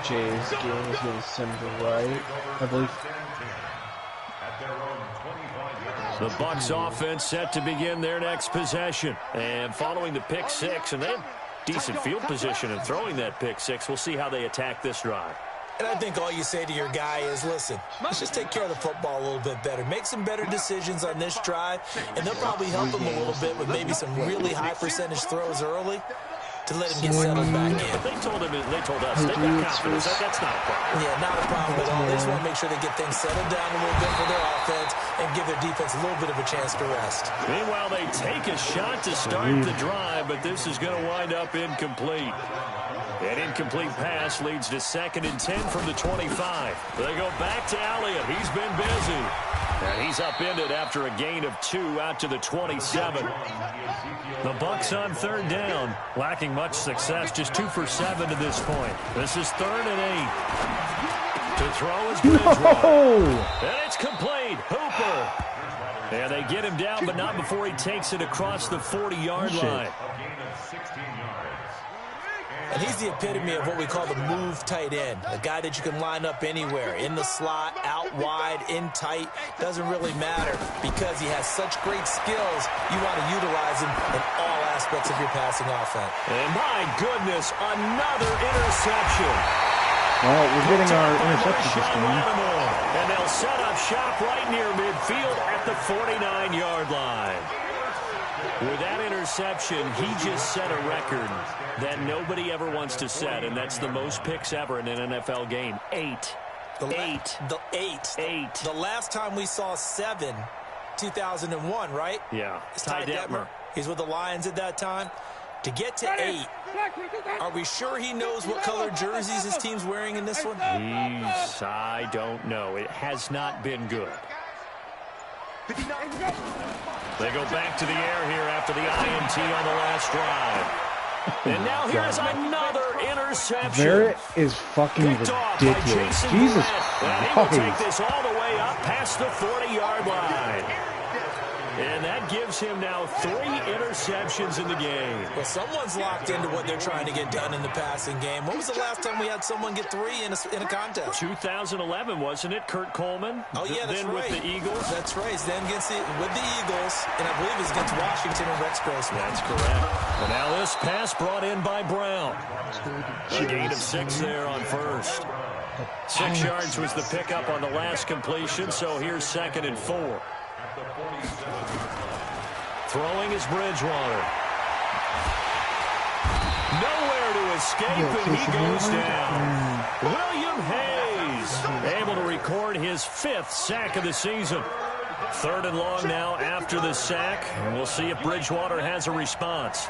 Jay's game is going to send the right, I believe. The Bucs offense set to begin their next possession. And following the pick 6, and they have decent field position in throwing that pick 6. We'll see how they attack this drive. And I think all you say to your guy is, listen, let's just take care of the football a little bit better. Make some better decisions on this drive, and they'll probably help him a little bit with maybe some really high percentage throws early to let him get settled back in. They told us, they've got confidence. That's not a problem. Yeah, not a problem at all. They just want to make sure they get things settled down a little bit for their offense and give their defense a little bit of a chance to rest. Meanwhile, they take a shot to start the drive, but this is going to wind up incomplete. An incomplete pass leads to 2nd and 10 from the 25. They go back to Elliott. He's been busy. And he's upended after a gain of 2 out to the 27. The Bucs on 3rd down, lacking much success, just 2 for 7 to this point. This is 3rd and 8. To throw is Bridgewater. And it's complete. Hooper. And they get him down, but not before he takes it across the 40-yard line. And he's the epitome of what we call the move tight end, a guy that you can line up anywhere, in the slot, out wide, in tight, doesn't really matter because he has such great skills. You want to utilize him in all aspects of your passing offense. And my goodness, another interception. Well, we're getting our interceptions this game. And they'll set up shop right near midfield at the 49-yard line. With that interception, he just set a record that nobody ever wants to set, and that's the most picks ever in an NFL game. 8. The last time we saw 7, 2001, right? Yeah. It's Ty Detmer. He's with the Lions at that time. To get to 8, are we sure he knows what color jerseys his team's wearing in this one? I don't know. It has not been good. They go back to the air here after the INT on the last drive. And now here's another interception. Barrett is fucking ridiculous. Jesus Christ. He will take this all the way up past the 40-yard line. And that gives him now 3 interceptions in the game. Well, someone's locked into what they're trying to get done in the passing game. When was the last time we had someone get 3 in a contest? 2011, wasn't it? Kurt Coleman? Oh, yeah, that's then right. With the Eagles? That's right. Then with the Eagles, and I believe it's against Washington and Rex Grossman. That's correct. And now this pass brought in by Brown. A gain of 6 there on first. 6 yards was the pickup on the last completion, so here's 2nd and 4. Throwing is Bridgewater. Nowhere to escape, and he goes down. William Hayes able to record his 5th sack of the season. 3rd and long now after the sack, and we'll see if Bridgewater has a response.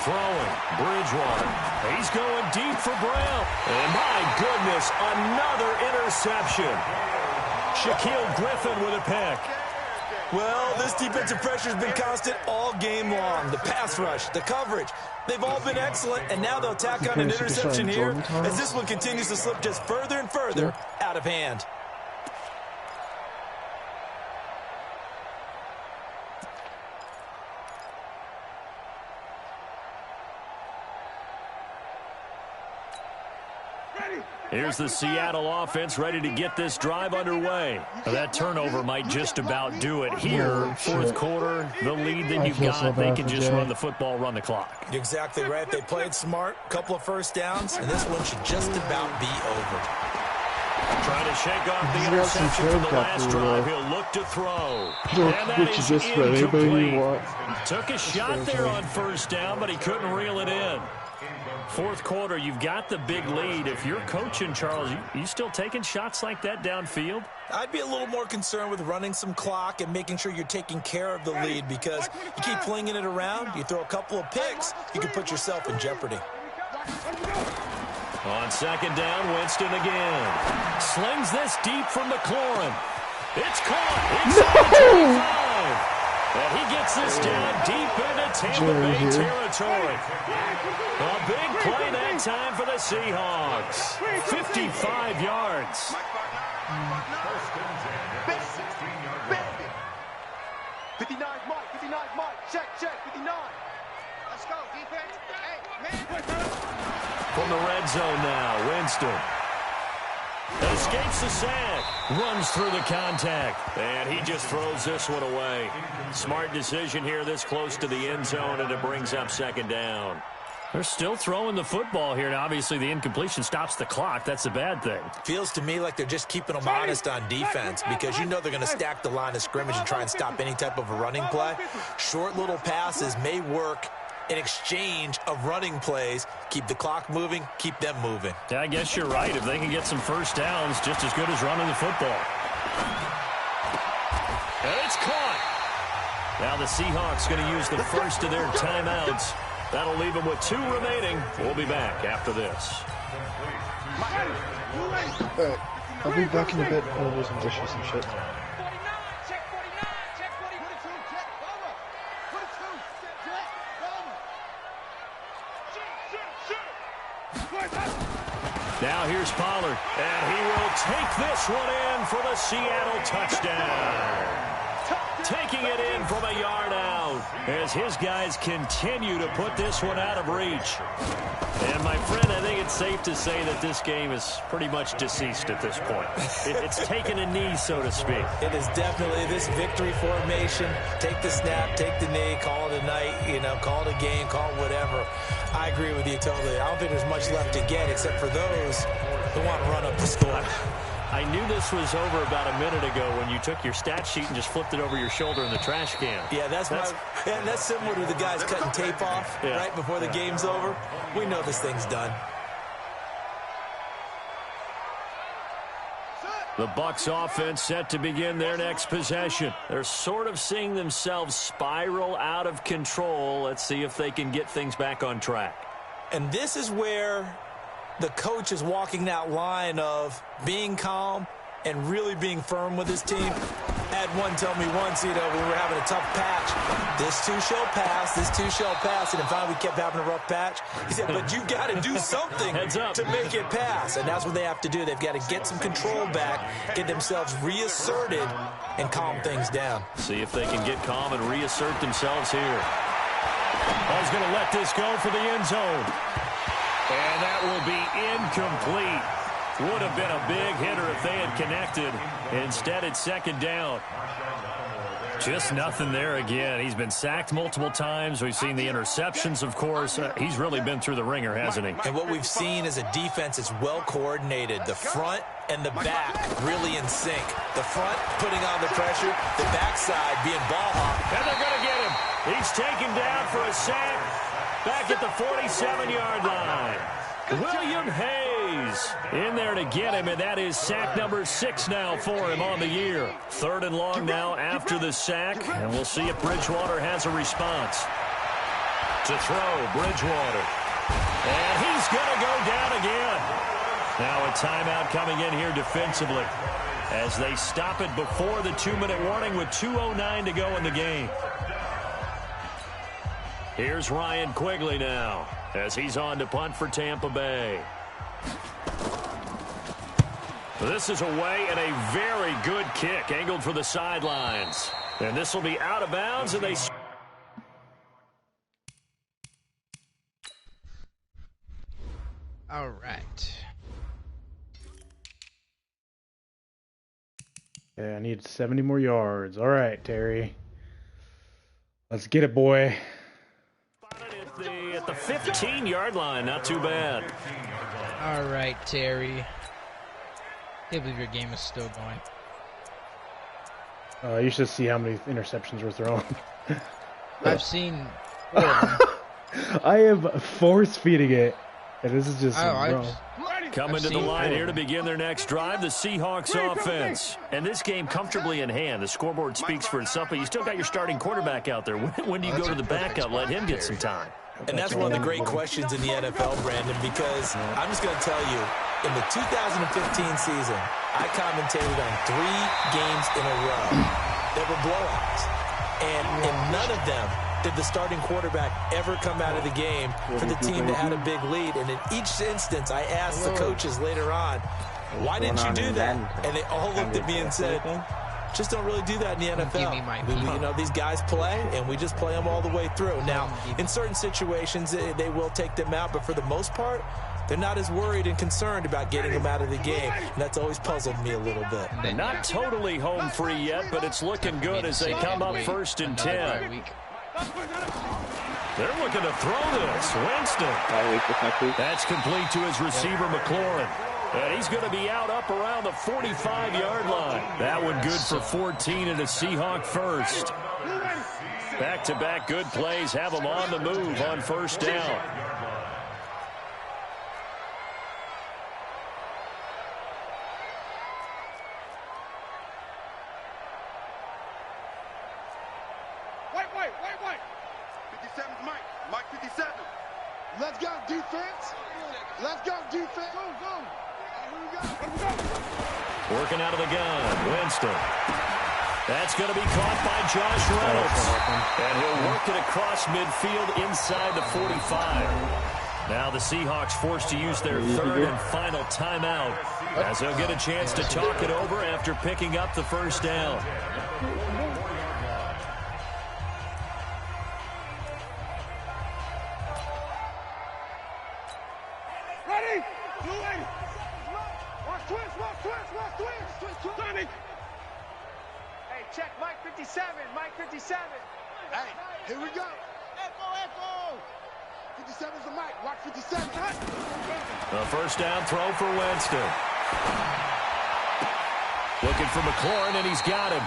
Throwing, Bridgewater. He's going deep for Brown. And my goodness, another interception. Shaquille Griffin with a pick. Well, this defensive pressure has been constant all game long. The pass rush, the coverage, they've all been excellent, and now they'll tack on an interception here as this one continues to slip just further and further out of hand. Here's the Seattle offense ready to get this drive underway. That turnover might just about do it here. Fourth quarter, the lead that you've got, they can just run the football, run the clock. You're exactly right. They played smart, couple of first downs, and this one should just about be over. Trying to shake off the interception from the last drive. He'll look to throw. And that is incomplete. Took a shot there on first down, but he couldn't reel it in. Fourth quarter, you've got the big lead. If you're coaching, Charles, you still taking shots like that downfield? I'd be a little more concerned with running some clock and making sure you're taking care of the lead, because you keep flinging it around, you throw a couple of picks, you can put yourself in jeopardy. On second down, Winston again. Slings this deep from McLaurin. It's caught. It's on the 25. And he gets this down deep into Tampa Bay territory. A big play that time for the Seahawks. 55 yards. 59 Mike, 59 Mike, check, 59. Let's go, defense. Hey, man. From the red zone now, Winston. Escapes the sack, runs through the contact, and he just throws this one away. Smart decision here this close to the end zone, and it brings up second down. They're still throwing the football here, and obviously the incompletion stops the clock. That's a bad thing. Feels to me like they're just keeping them honest on defense, because you know they're going to stack the line of scrimmage and try and stop any type of a running play. Short little passes may work in exchange of running plays. Keep the clock moving, keep them moving. Yeah, I guess you're right. If they can get some first downs, just as good as running the football. And it's caught. Now the Seahawks going to use the first of their timeouts. That'll leave them with 2 remaining. We'll be back after this. I'll be back in a bit. I'll do some dishes and shit. Now here's Pollard, and he will take this one in for the Seattle touchdown. Taking it in from a yard out as his guys continue to put this one out of reach. And, my friend, I think it's safe to say that this game is pretty much deceased at this point. It's taken a knee, so to speak. It is definitely this victory formation. Take the snap, take the knee, call it a night, call it a game, call it whatever. I agree with you totally. I don't think there's much left to get except for those who want to run up the score. I knew this was over about a minute ago when you took your stat sheet and just flipped it over your shoulder in the trash can. Yeah, that's similar to the guys cutting tape off right before the game's over. We know this thing's done. The Bucs offense set to begin their next possession. They're sort of seeing themselves spiral out of control. Let's see if they can get things back on track. And this is where the coach is walking that line of being calm and really being firm with his team. I had one tell me once, we were having a tough patch. This too shall pass, this too shall pass. And finally we kept having a rough patch. He said, but you got to do something to make it pass. And that's what they have to do. They've got to get some control back, get themselves reasserted, and calm things down. See if they can get calm and reassert themselves here. Ball's going to let this go for the end zone. And that will be incomplete. Would have been a big hitter if they had connected. Instead, it's second down. Just nothing there again. He's been sacked multiple times. We've seen the interceptions, of course. He's really been through the ringer, hasn't he? And what we've seen is a defense that's well coordinated. The front and the back really in sync. The front putting on the pressure, the backside being ball hawk. And they're going to get him. He's taken down for a sack back at the 47-yard line. William Hayes in there to get him, and that is sack number 6 now for him on the year. 3rd and long now after the sack, and we'll see if Bridgewater has a response. To throw, Bridgewater. And he's going to go down again. Now a timeout coming in here defensively as they stop it before the 2-minute warning with 2:09 to go in the game. Here's Ryan Quigley now as he's on to punt for Tampa Bay. This is away and a very good kick angled for the sidelines. And this will be out of bounds, and they... All right. Okay, I need 70 more yards. All right, Terry. Let's get it, boy. At the 15-yard line, not too bad. All right, Terry. Can't believe your game is still going. You should see how many interceptions we're throwing. I've seen 4 of them. I am force-feeding it, and this is just Coming to the line here to begin their next drive, the Seahawks offense. And this game comfortably in hand. The scoreboard speaks for itself, but you still got your starting quarterback out there. When do you go to the backup? Let him get some time. And that's one of the great questions in the NFL, Brandon, because I'm just going to tell you, in the 2015 season, I commentated on 3 games in a row that were blowouts. And in none of them did the starting quarterback ever come out of the game for the team that had a big lead. And in each instance, I asked the coaches later on, why didn't you do that? And they all looked at me and said, just don't really do that in the NFL. These guys play, and we just play them all the way through. Now, in certain situations, they will take them out, but for the most part, they're not as worried and concerned about getting them out of the game. And that's always puzzled me a little bit. They're not totally home free yet, but it's looking good as they come up 1st and 10. They're looking to throw this. Winston. That's complete to his receiver, McLaurin. And he's going to be out up around the 45-yard line. That one good for 14 and a Seahawk first. Back-to-back good plays have them on the move on 1st down. Wait. 57's Mike. Mike 57. Let's go, defense. Let's go, defense. Go. Working out of the gun, Winston. That's going to be caught by Josh Reynolds. And he'll work it across midfield inside the 45. Now the Seahawks forced to use their 3rd and final timeout, as they'll get a chance to talk it over after picking up the 1st down. Hey, check Mike 57. Mike 57. Hey, here we go. Echo. 57's the Mike. Watch 57. The 1st down throw for Winston. Looking for McLaurin, and he's got him.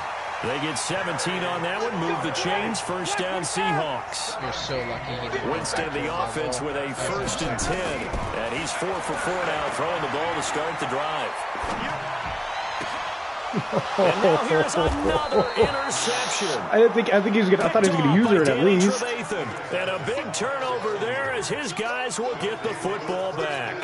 They get 17 on that one. Move the chains. 1st down Seahawks. You're so lucky. Winston, the offense, with a 1st and 10. And he's 4 for 4 now, throwing the ball to start the drive. And now here's another interception. I thought he was gonna use her at least. And a big turnover there as his guys will get the football back.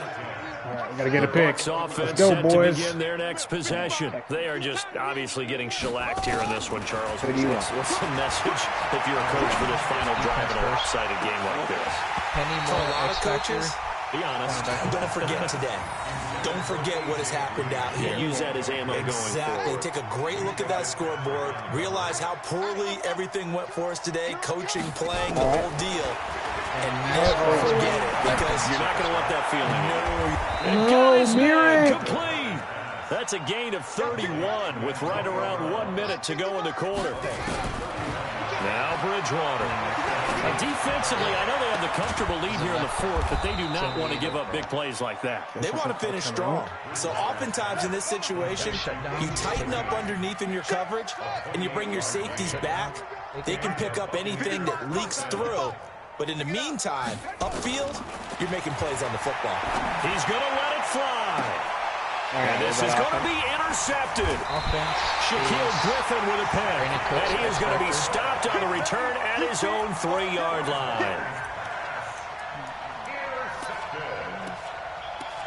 All right, we gotta get a pick. Let's go, boys. To begin their next possession. They are just obviously getting shellacked here in this one, Charles. What do you want? What's the message if you're a coach for this final drive in a lopsided game like this? Penny For a lot of coaches, be honest. Don't forget today. Don't forget what has happened out here. Use that as ammo going forward. Exactly. Take a great look at that scoreboard. Realize how poorly everything went for us today. Coaching, playing, the whole deal. And never forget it, because you're not going to let that feeling complete. That's a gain of 31 with right around 1 minute to go in the quarter. Now Bridgewater. Defensively, I know they have the comfortable lead here in the 4th, but they do not want to give up big plays like that. They want to finish strong. So oftentimes in this situation, you tighten up underneath in your coverage, and you bring your safeties back. They can pick up anything that leaks through. But in the meantime, upfield, you're making plays on the football. He's going to let it fly. And this is going to be intercepted. Shaquille Griffin with a pick. And he is going to be stopped on the return at his own 3-yard line.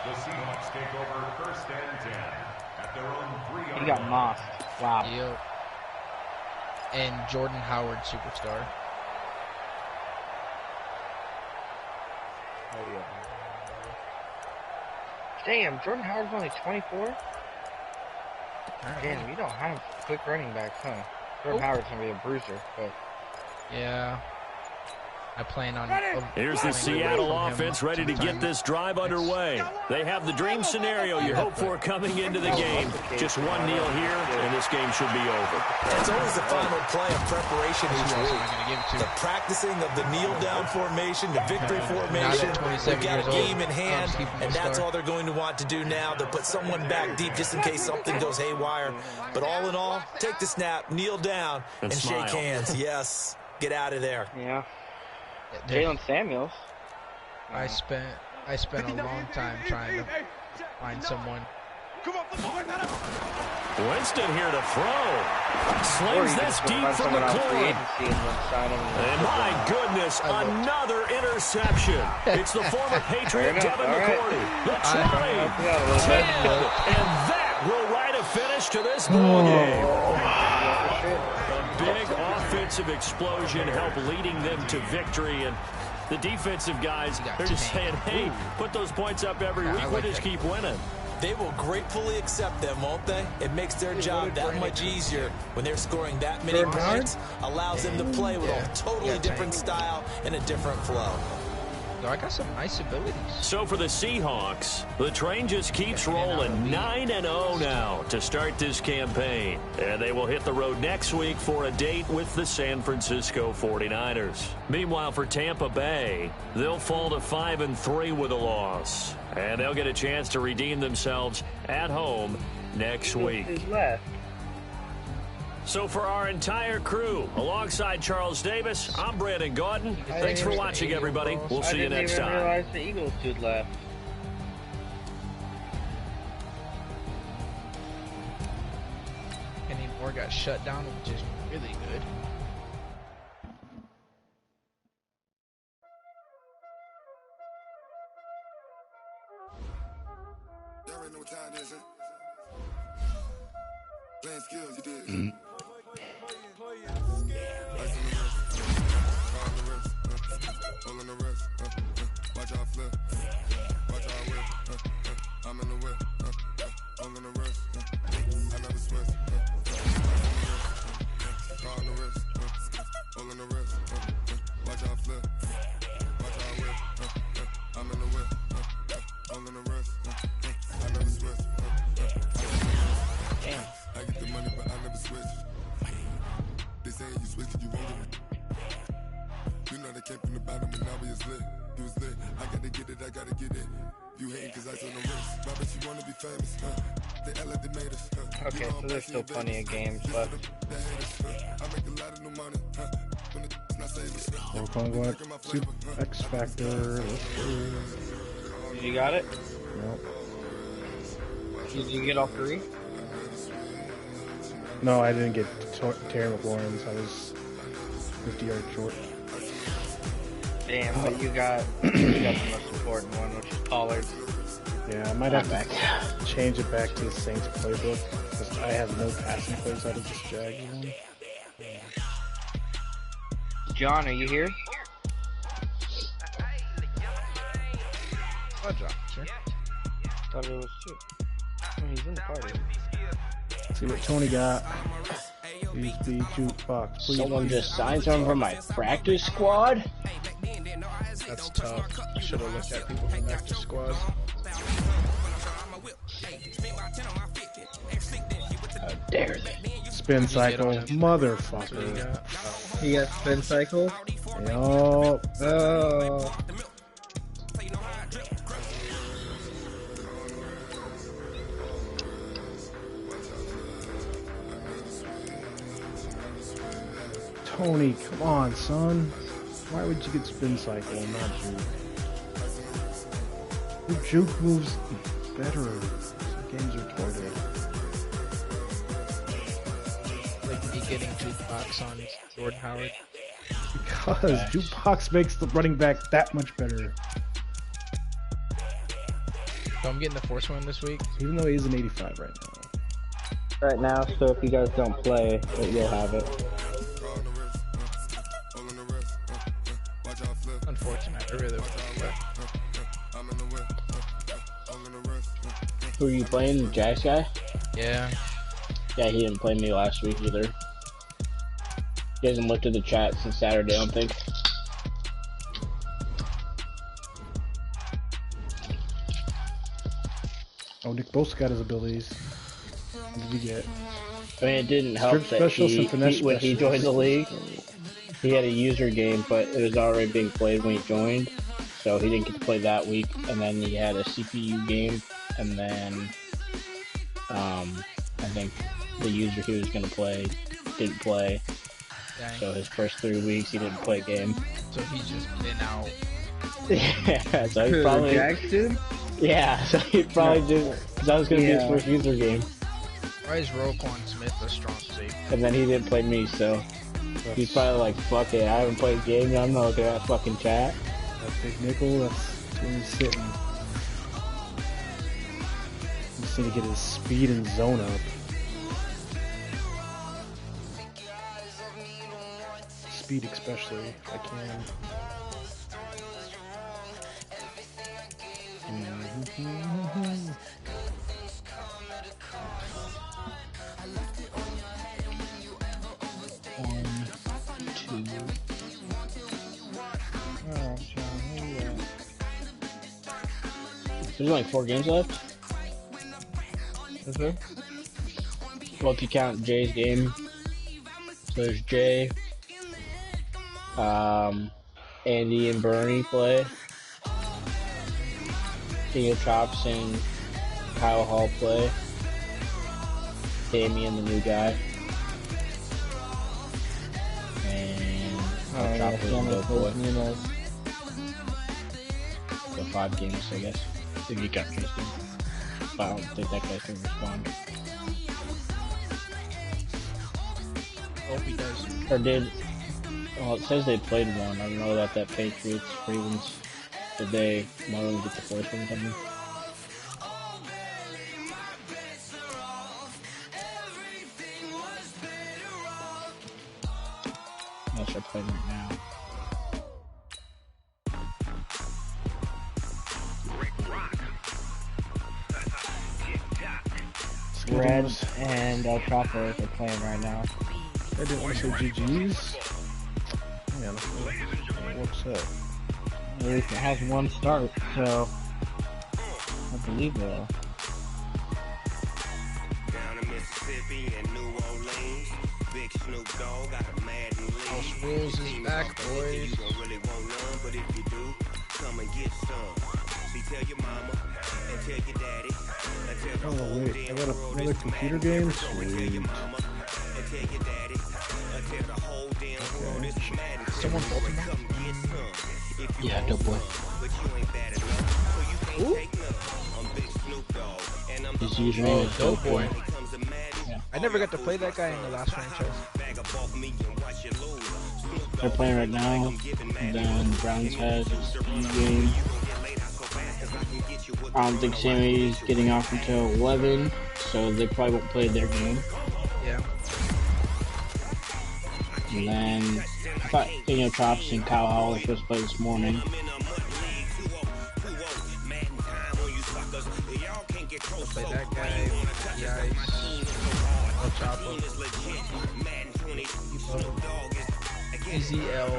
The Seahawks take over 1st and 10 at their own 3-yard line. He got mossed. Wow. Yep. And Jordan Howard, superstar. Damn, Jordan Howard's only 24? Damn, you don't have quick running backs, huh? Jordan Howard's going to be a bruiser, but... Yeah. I plan on. Here's the Seattle offense ready to get this drive underway. They have the dream scenario you hope for coming into the game. Just one kneel here, and this game should be over. It's always the final play of preparation each week. The practicing of the kneel-down formation, the victory formation. They've got a game in hand, and that's all they're going to want to do now. They'll put someone back deep just in case something goes haywire. But all in all, take the snap, kneel down, and shake hands. Yes, get out of there. Yeah. Jalen Samuels. I spent a long time trying to find someone. Winston here to throw. Slings this deep from the corner. And my goodness, another interception. It's the former Patriot Devin McCourty. The try. 10. And that will write a finish to this ball game. A big offensive explosion helped leading them to victory, and the defensive guys, they're just saying, hey, put those points up every week. We'll just keep winning. They will gratefully accept them, won't they? It makes their job that much easier when they're scoring that many points. Allows them to play with a totally different style and a different flow. I got some nice abilities. So for the Seahawks, the train just keeps rolling. 9-0 now to start this campaign. And they will hit the road next week for a date with the San Francisco 49ers. Meanwhile, for Tampa Bay, they'll fall to 5-3 with a loss. And they'll get a chance to redeem themselves at home next week. So for our entire crew, alongside Charles Davis, I'm Brandon Gordon. Thanks for watching, everybody. We'll see you next time. I didn't even realize the Eagles stood left. Kenny Moore got shut down, which is really good. Y'all already know what time it is, playing skills, you did. Watch out flip, watch out whip, I'm in the whip, all in the wrist, I never switch, car on the wrist, all in the wrist, watch out flip, watch out whip, I'm in the whip, all in the wrist, I never switch, damn. I get the money but I never switch, they saying you switch cause you won't get it. You know they came from the bottom and now we is lit. You was lit, I gotta get it, I gotta get it. You hating cause I on the wrist. Robert, you wanna be famous, They act like they made us, Okay, so there's still plenty of games left. I make a lot of new money, when it's not savings. We're going to X Factor. You got it? Nope. Did you get all 3? No, I didn't get Terry McLaurin's. I was 50 yards short. Damn, but you got the most important one, which is Pollard. Yeah, I might have to change it back to the Saints playbook because I have no passing plays out of this Jags one. John, are you here? I'll drop, sure. Thought it was too. Oh, he's in the party. See what Tony got. Please be jukebox. Please. Someone just signed someone from my practice squad? That's tough. Should have looked at people from practice squad. How dare they? Spin cycle, motherfucker. He got spin cycle? Yup. Oh. Tony, come on, son. Why would you get spin cycle and not juke? Your juke moves better. Some games are retarded. Like me getting jukebox on Jordan Howard. Because jukebox makes the running back that much better. So I'm getting the force one this week. Even though he's an 85 right now. Right now, so if you guys don't play, you'll have it. Unfortunate, I really would play. Who are you playing? The Jags guy? Yeah. Yeah, he didn't play me last week either. He hasn't looked at the chat since Saturday, I don't think. Oh, Nick Bosa got his abilities. What did he get? I mean, it didn't help that when he joined the league, he had a user game, but it was already being played when he joined, so he didn't get to play that week. And then he had a CPU game, and then I think the user he was going to play didn't play. Dang. So his first 3 weeks he didn't play a game. So he's just been out. Yeah, so he probably... Jackson? Yeah, so he probably just... Because that was going to be his first user game. Why is Roquan Smith a strong safety? And then he didn't play me, so... He's probably like, fuck it, I haven't played a game yet, I'm not looking at that fucking chat. That big nickel, that's where he's sitting. He just need to get his speed and zone up. Speed especially, if I can. There's only 4 games left. Is there? Well, if you count Jay's game. So there's Jay, Andy and Bernie play. Theo Chops and Kyle Hall play. Damien, the new guy. And Chopper and Dope Boy. So 5 games, I guess. If you count Jay's game. But I don't think that guy can respond. Hope he does. Or did... Well, it says they played one. I don't know about that Patriots, Ravens. Did they Marlon get the first one or something? I'll start playing right now. Red and El Chapo are playing right now. I didn't want to say GG's. Man, what's up? At least it has 1 start, so I believe they are. Down in Mississippi and New Orleans, Big Snoop Dogg got a mad and lean. House Rules is back, boys. You don't really want none, but if you do, come and get some. See, tell your mama and tell your daddy. Oh wait, I got another computer game? Sweet. Someone told me. Yeah, Dope Boy. Ooh. His username is Dope Boy. Yeah. I never got to play that guy in the last franchise. They're playing right now. Then Browns has his game. I don't think Sammy's getting off until 11, so they probably won't play their game. Yeah. And then I thought Chops and Kyle Hall were supposed to play this morning. Play that guy. El Chapo. EZL.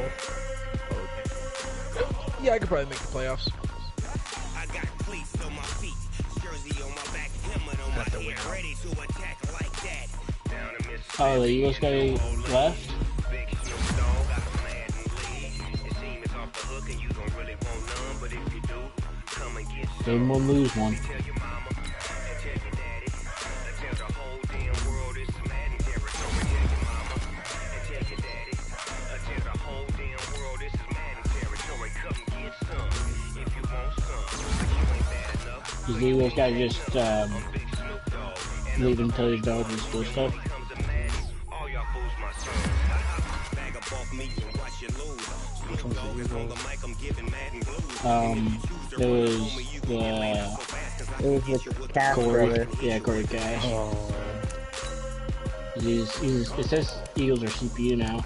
Yeah, I could probably make the playoffs. Oh, the Eagles guy left? They will lose one. Does the Eagles guy just leave until he's done with his school stuff? It was the Cat Corey. brother. Yeah, Corey Cash. It says Eagles are CPU now.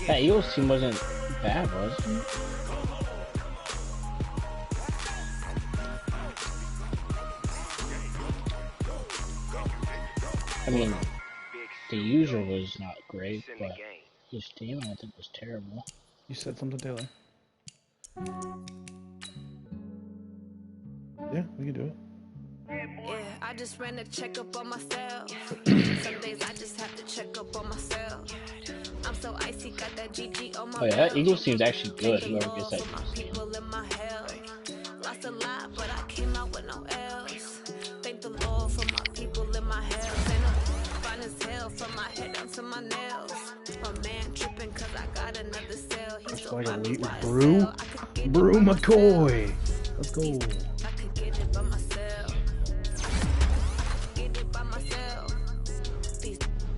That Eagles team wasn't bad, was it? I mean, the usual was not great, but this team I think was terrible. You said something, Taylor? Yeah, we can do it. Yeah, I just ran a checkup on myself. Some days I just have to check up on myself. I'm so icy, got that GG on my Oh yeah, that Eagles team's actually good. Whoever gets that. People in my health. Lost a lot, but I came out with no else. Thank the Lord for my people in my health. And I'm fine as hell from my head down to my nails. My man tripping cause I got another cell. He's so like elite with Brew. Brew McCoy. Let's go. I could get it by myself. Get it by myself.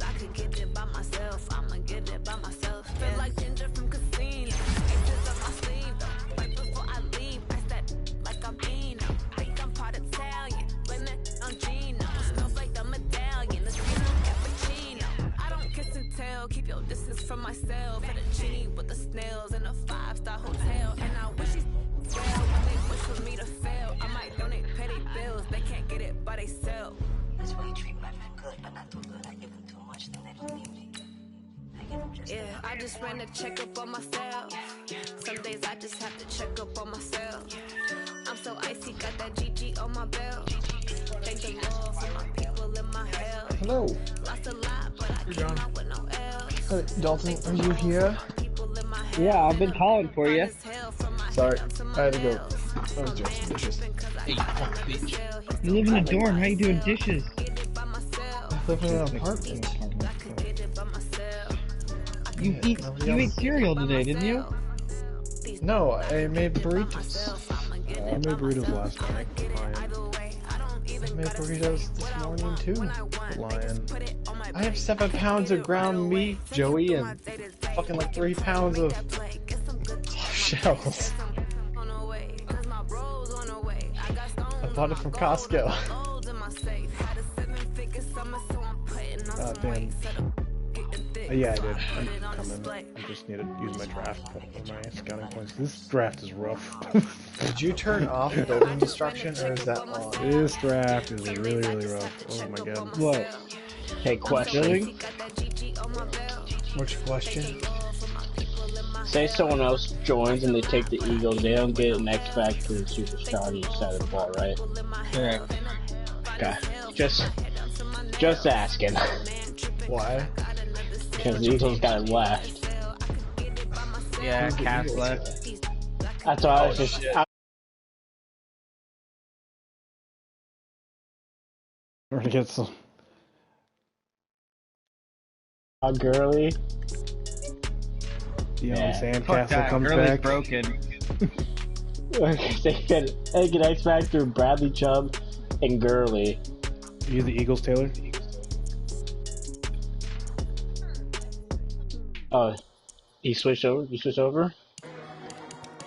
I could get it by myself. I'ma get it by myself. Feel like Ginger from Casino. Aces up my sleeve though. Right before I leave, pass that like I'm Eno. Think I'm part Italian. Blame that on Gino. Smells like the medallion. Let's get on cappuccino. I don't kiss and tell. Keep your distance from myself. Fettuccine with the snails in a 5-star hotel. And I wish he's well when they wish for me to fail. I might donate petty bills. They can't get it by themselves. That's why you treat my friend good, but not too good. I give them too much, then they don't need me. I give them just yeah, I just ran a checkup on myself. Some days I just have to check up on myself. I'm so icy, got that GG on my belt. Thank the Lord for my people in my health. Hello. Lost a lot, but I came out with no else. Hey, Dalton, are you here? Yeah, I've been calling for you. Sorry, I had to go. I was doing some dishes. Hey, fuck bitch. You live in a dorm. How you doing dishes? I live in an apartment. You ate cereal today, didn't you? No, I made burritos. I made burritos last night. I made burritos this morning too. Lion. I have 7 pounds of ground meat, Joey, and fucking like 3 pounds of shells. I bought it from Costco. Oh, damn. Yeah, I did. I'm coming. I just need to use my draft for my scouting points. This draft is rough. Did you turn off building destruction, or is that on? This draft is really, really rough. Oh my god. What? Hey, question. Which question? Say someone else joins and they take the Eagles, they don't get an X Factor and Superstar on each side of the ball, right? Correct. Okay. Just asking. Why? Because the Eagles got left. Yeah, Cass left. That's why I was just... We're gonna get some... Gurley. Yeah, Sandcastle comes back. Broken. They get X Factor, Bradley Chubb, and Gurley. You the Eagles, Taylor? Oh, he switched over? You switched over?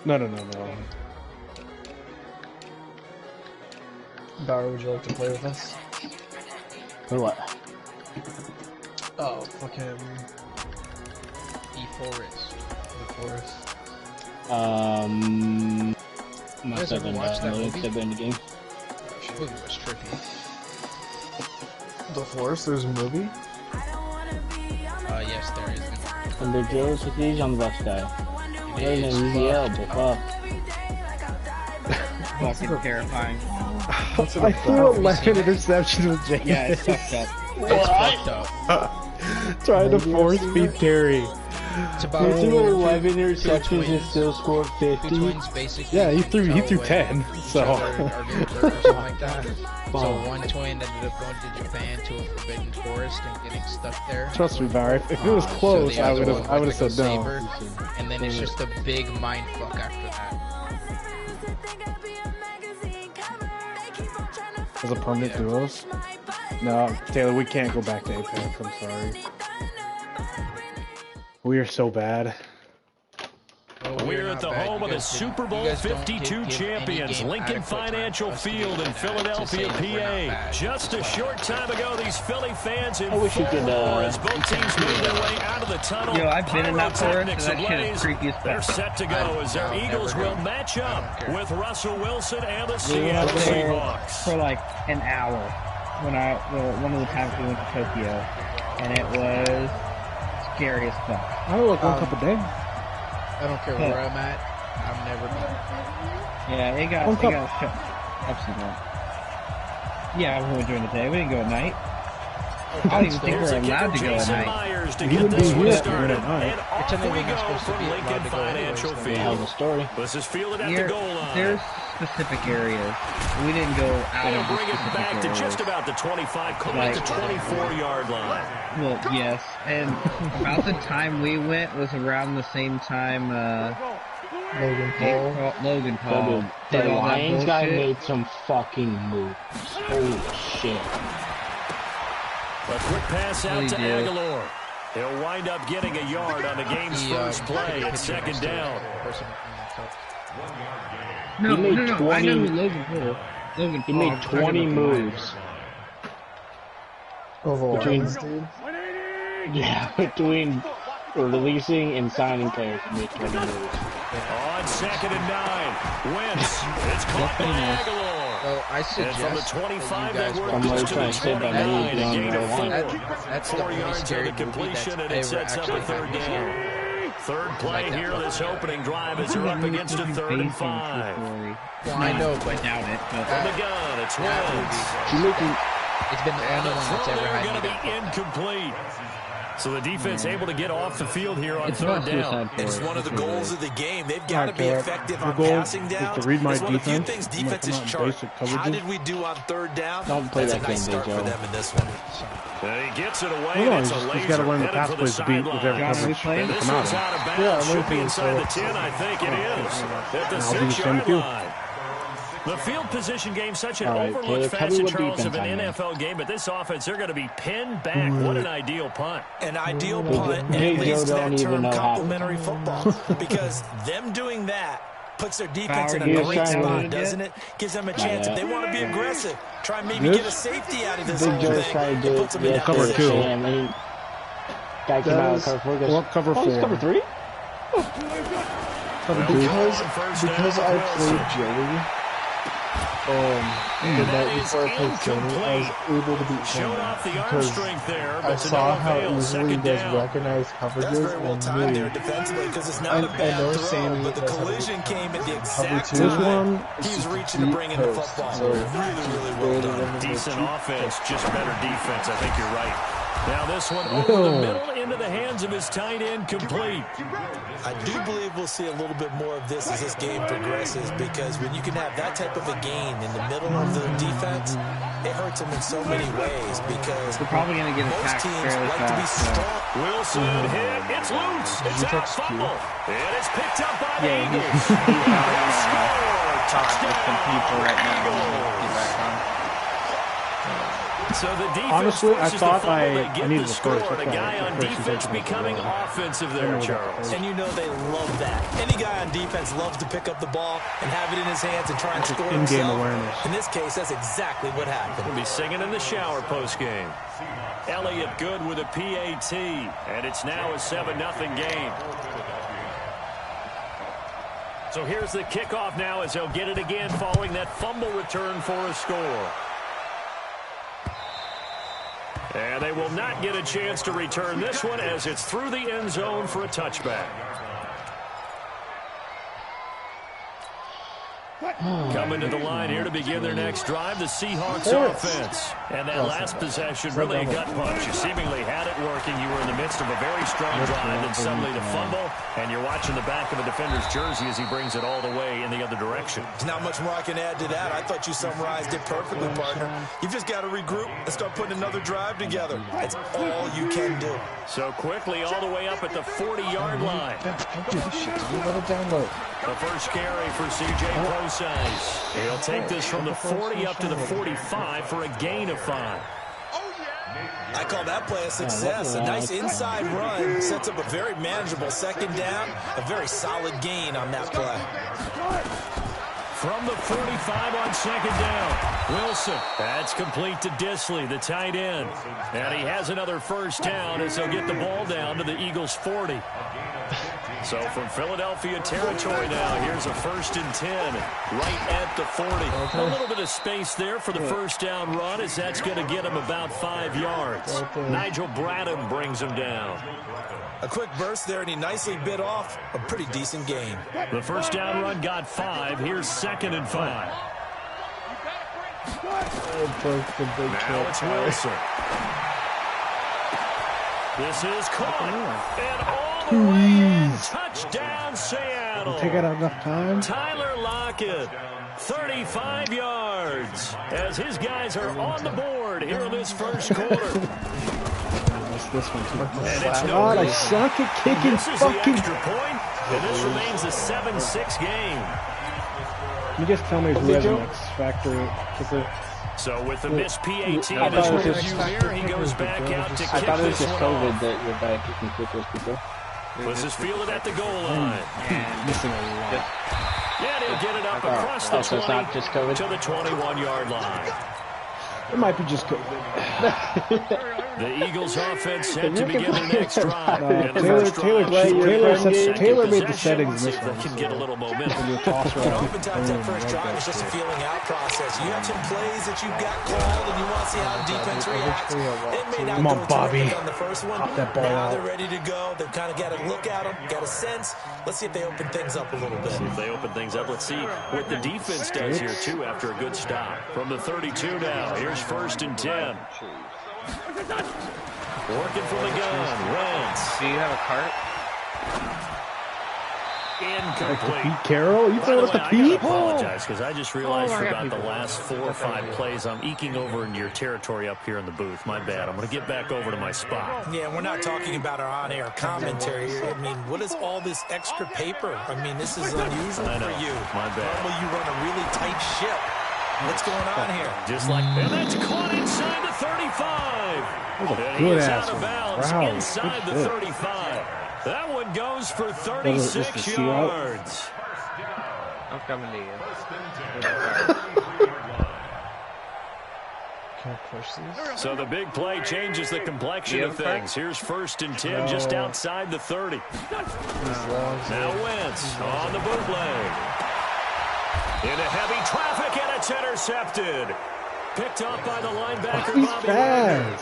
No. Bauer, would you like to play with us? Or what? Oh, fucking... E-Forest. Must have been watched that movie? in the game. That movie was trippy. The Forest? There's a movie? Yes, there is. And the Joe's with these on the left guy. There's an easy elbow, fuck. Fucking terrifying. I threw 11 interceptions with James. Yeah, it's fucked up. It's fucked up. Trying to force feed Terry. It's about He threw 11 interceptions and still scored 50. Twins basically. Yeah, he threw 10. So. Like that. So one twin ended up going to Japan to a forbidden forest and getting stuck there. Trust me, Barry. If it was close, so I would have said no. And then it's just a big mind fuck after that. As a permanent duos? No, Taylor, we can't go back to Apex. I'm sorry. We are so bad. We're at the home of the Super Bowl 52 champions, Lincoln Financial Field in Philadelphia, PA. Just a short time ago, these Philly fans in full roar as both teams made their way out of the tunnel. Yo, I've been in that forest, Pyrotechnics and that shit is creepy as fuck. They're set to go as their Eagles will match up with Russell Wilson and the Seattle Seahawks. For like an hour. one of the times we went to Tokyo, and it was scary as fuck. I like one cup a day. I don't care where I'm at. I'm never going. Yeah, it got ups and downs. Yeah, we went during the day. We didn't go at night. I don't even think we're allowed to go at night. To get this one started. And off we go from Lincoln Financial Field. Hell of a story. This is fielded at the goal line. There's specific areas. We didn't go out of the bring it back to just about the 25, call it the 24-yard line. Well, yes. And about the time we went was around the same time Logan Paul. The Lions guy made some fucking moves. Holy shit. A quick pass out to Aguilar. He'll wind up getting a yard on the game's first play at second down. No, I know who Logan Paul. He made 20 moves. Between releasing and signing players, he made 20 moves. On 2nd and 9, Wentz. It's caught by Aguilar. Well, I suggest from the 25 that work to the 29, a gain of 4. That's 4 yards on the completion, and it sets up a third down. Third play here, this opening drive as they're up against a 3rd and 5. Well, I know, but I doubt it. But from the gun, it's Wentz. It's been the only one that's ever had going to be incomplete. So the defense able to get off the field here on 3rd down. It's one of the goals of the game. They've got to be effective on passing down. To read my it's one defense. of the few things defenses chart. How did we do on 3rd down? Don't play That's that a nice game, start for them in this one. And he gets it away. No, it's he's got to learn the pass plays to beat whichever coverage. And this one's out of bounds. Should be inside the 10, I think it is. At the 6-yard line. The field position game, such an overlooked facet, Charles, of an NFL game, but this offense, they're going to be pinned back. What an ideal punt. An ideal punt, and it leads to that term complimentary football. Because them doing that puts their defense in a great spot, doesn't it? Gives them a chance. If they want to be aggressive, try and maybe get a safety out of this whole thing. It puts them in that cover position. 2. Guy came out of cover 4. Goes, cover 4. Cover 3? Because I played Joey. The night before I played Sony, I was able to beat Sony because I saw how easily he does recognize coverages. That's very well timed there defensively because it's not a bad throw, but the collision came at the exact time he's reaching to bring in the football. So really well done. Decent offense, just better defense. I think you're right. Now this one over the middle into the hands of his tight end, complete. I do believe we'll see a little bit more of this as this game progresses because when you can have that type of a gain in the middle of the defense, it hurts them in so many ways because we're probably going to get most teams like to be strong. Wilson hit. It's loose. It's out fumble. And it's picked up by the Eagles. Touchdown. So the defense honestly, I thought I needed the score. A guy on defense becoming offensive there, Charles. And you know they love that. Any guy on defense loves to pick up the ball and have it in his hands and try and score in-game himself. awareness. In this case, that's exactly what happened. We'll be singing in the shower post-game. Elliott good with a PAT, and it's now a 7-0 game. So here's the kickoff now as they'll get it again following that fumble return for a score. And they will not get a chance to return this one as it's through the end zone for a touchback. Coming to the line here to begin their next drive, the Seahawks offense. And that last possession, really a gut punch. You seemingly had it working. You were in the midst of a very strong drive, and suddenly the fumble, and you're watching the back of a defender's jersey as he brings it all the way in the other direction. There's not much more I can add to that. I thought you summarized it perfectly, partner. You've just got to regroup and start putting another drive together. That's all you can do. So quickly all the way up at the 40-yard line. Don't do this shit. You let it download. The first carry for C.J. Procise. He'll take this from the 40 up to the 45 for a gain of 5. I call that play a success. A nice inside run sets up a very manageable second down. A very solid gain on that play. From the 45 on second down, Wilson. That's complete to Disley, the tight end. And he has another first down as they'll get the ball down to the Eagles' 40. So from Philadelphia territory now, here's a 1st and 10 right at the 40. A little bit of space there for the first down run, as that's going to get him about 5 yards. Nigel Bradham brings him down. A quick burst there, and he nicely bit off a pretty decent gain. The first down run got 5. Here's 2nd and 5. Now it's Wilson. This is caught. And all the way in. Touchdown, Seattle. Take it out enough time. Tyler Lockett, 35 yards, as his guys are on the board here in this first quarter. This one too. God, I suck at kicking this is fucking. The extra point, and this remains a 7-6 game. Can you just tell me who has an X Factor kicker? So with the missed PAT in his review here, he goes back out to kick this one. I thought it was just COVID that you're back kicking kickers people. This is fielded at the goal line. Missing a lot. Yeah, he'll get it up across the 20 to the 21-yard line. It might be just COVID. The Eagles offense set to begin their next drive. Taylor made the settings in this one. Can get a little momentum. Oftentimes that first drive is just a feeling out process. You have some plays that you've got called and you want to see how the defense reacts. It may not go terrific on the first one. Now they're ready to go. They've kind of got to look at them, got a sense. Let's see if they open things up a little bit. See if they open things up. Let's see what the defense does here, too, after a good stop. From the 32 now, here's 1st and 10. Working from the gun, Wentz. Do you have a cart? Incomplete. Pete Carroll? You throw it to Pete? I apologize, because I just realized for about the last 4 or 5 plays, I'm eking over into your territory up here in the booth. My bad. I'm going to get back over to my spot. Yeah, we're not talking about our on-air commentary here. I mean, what is all this extra paper? I mean, this is unusual for you. My bad. Normally you run a really tight ship. What's going on here? Just like, and that's caught inside the 35. And he is out of bounds inside the 35. That one goes for 36 yards. I'm coming to you. Can I push these? So the big play changes the complexion of things. Here's 1st and 10 just outside the 30. Now Wentz on the bootleg. Into heavy traffic, and it's intercepted. Picked up by the linebacker, Bobby Wagner.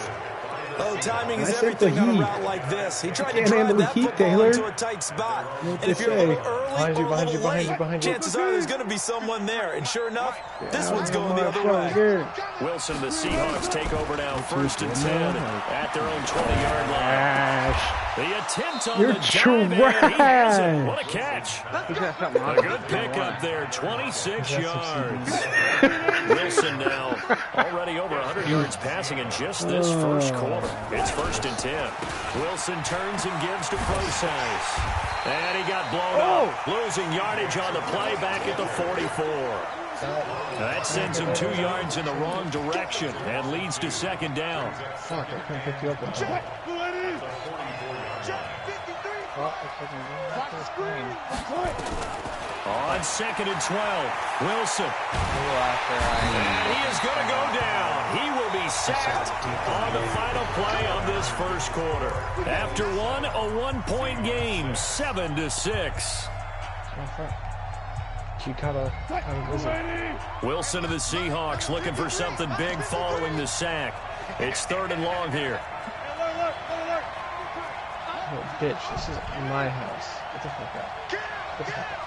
Oh, timing is everything on a route like this. He tried to drive that football into a tight spot. And if you're a little early or a little late, chances are there's going to be someone there. And sure enough, this one's going the other way. Wilson, the Seahawks take over now, 1st and 10 at their own 20-yard line. The attempt on the dive, and he has it. What a catch. A good pickup there, 26 yards. Wilson now already over 100 yards passing in just this first quarter. It's 1st and 10. Wilson turns and gives to Procise. And he got blown up, losing yardage on the play back at the 44. That sends him 2 yards in the wrong direction and leads to 2nd down. Fuck, I couldn't pick you up on that. On 2nd and 12, Wilson. And he is going to go down. He will be sacked on the final play of this first quarter. After one, a 1-point game, 7-6. Wilson of the Seahawks looking for something big following the sack. It's 3rd and long here. Oh, bitch, this is my house. Get the fuck out. Get the fuck out.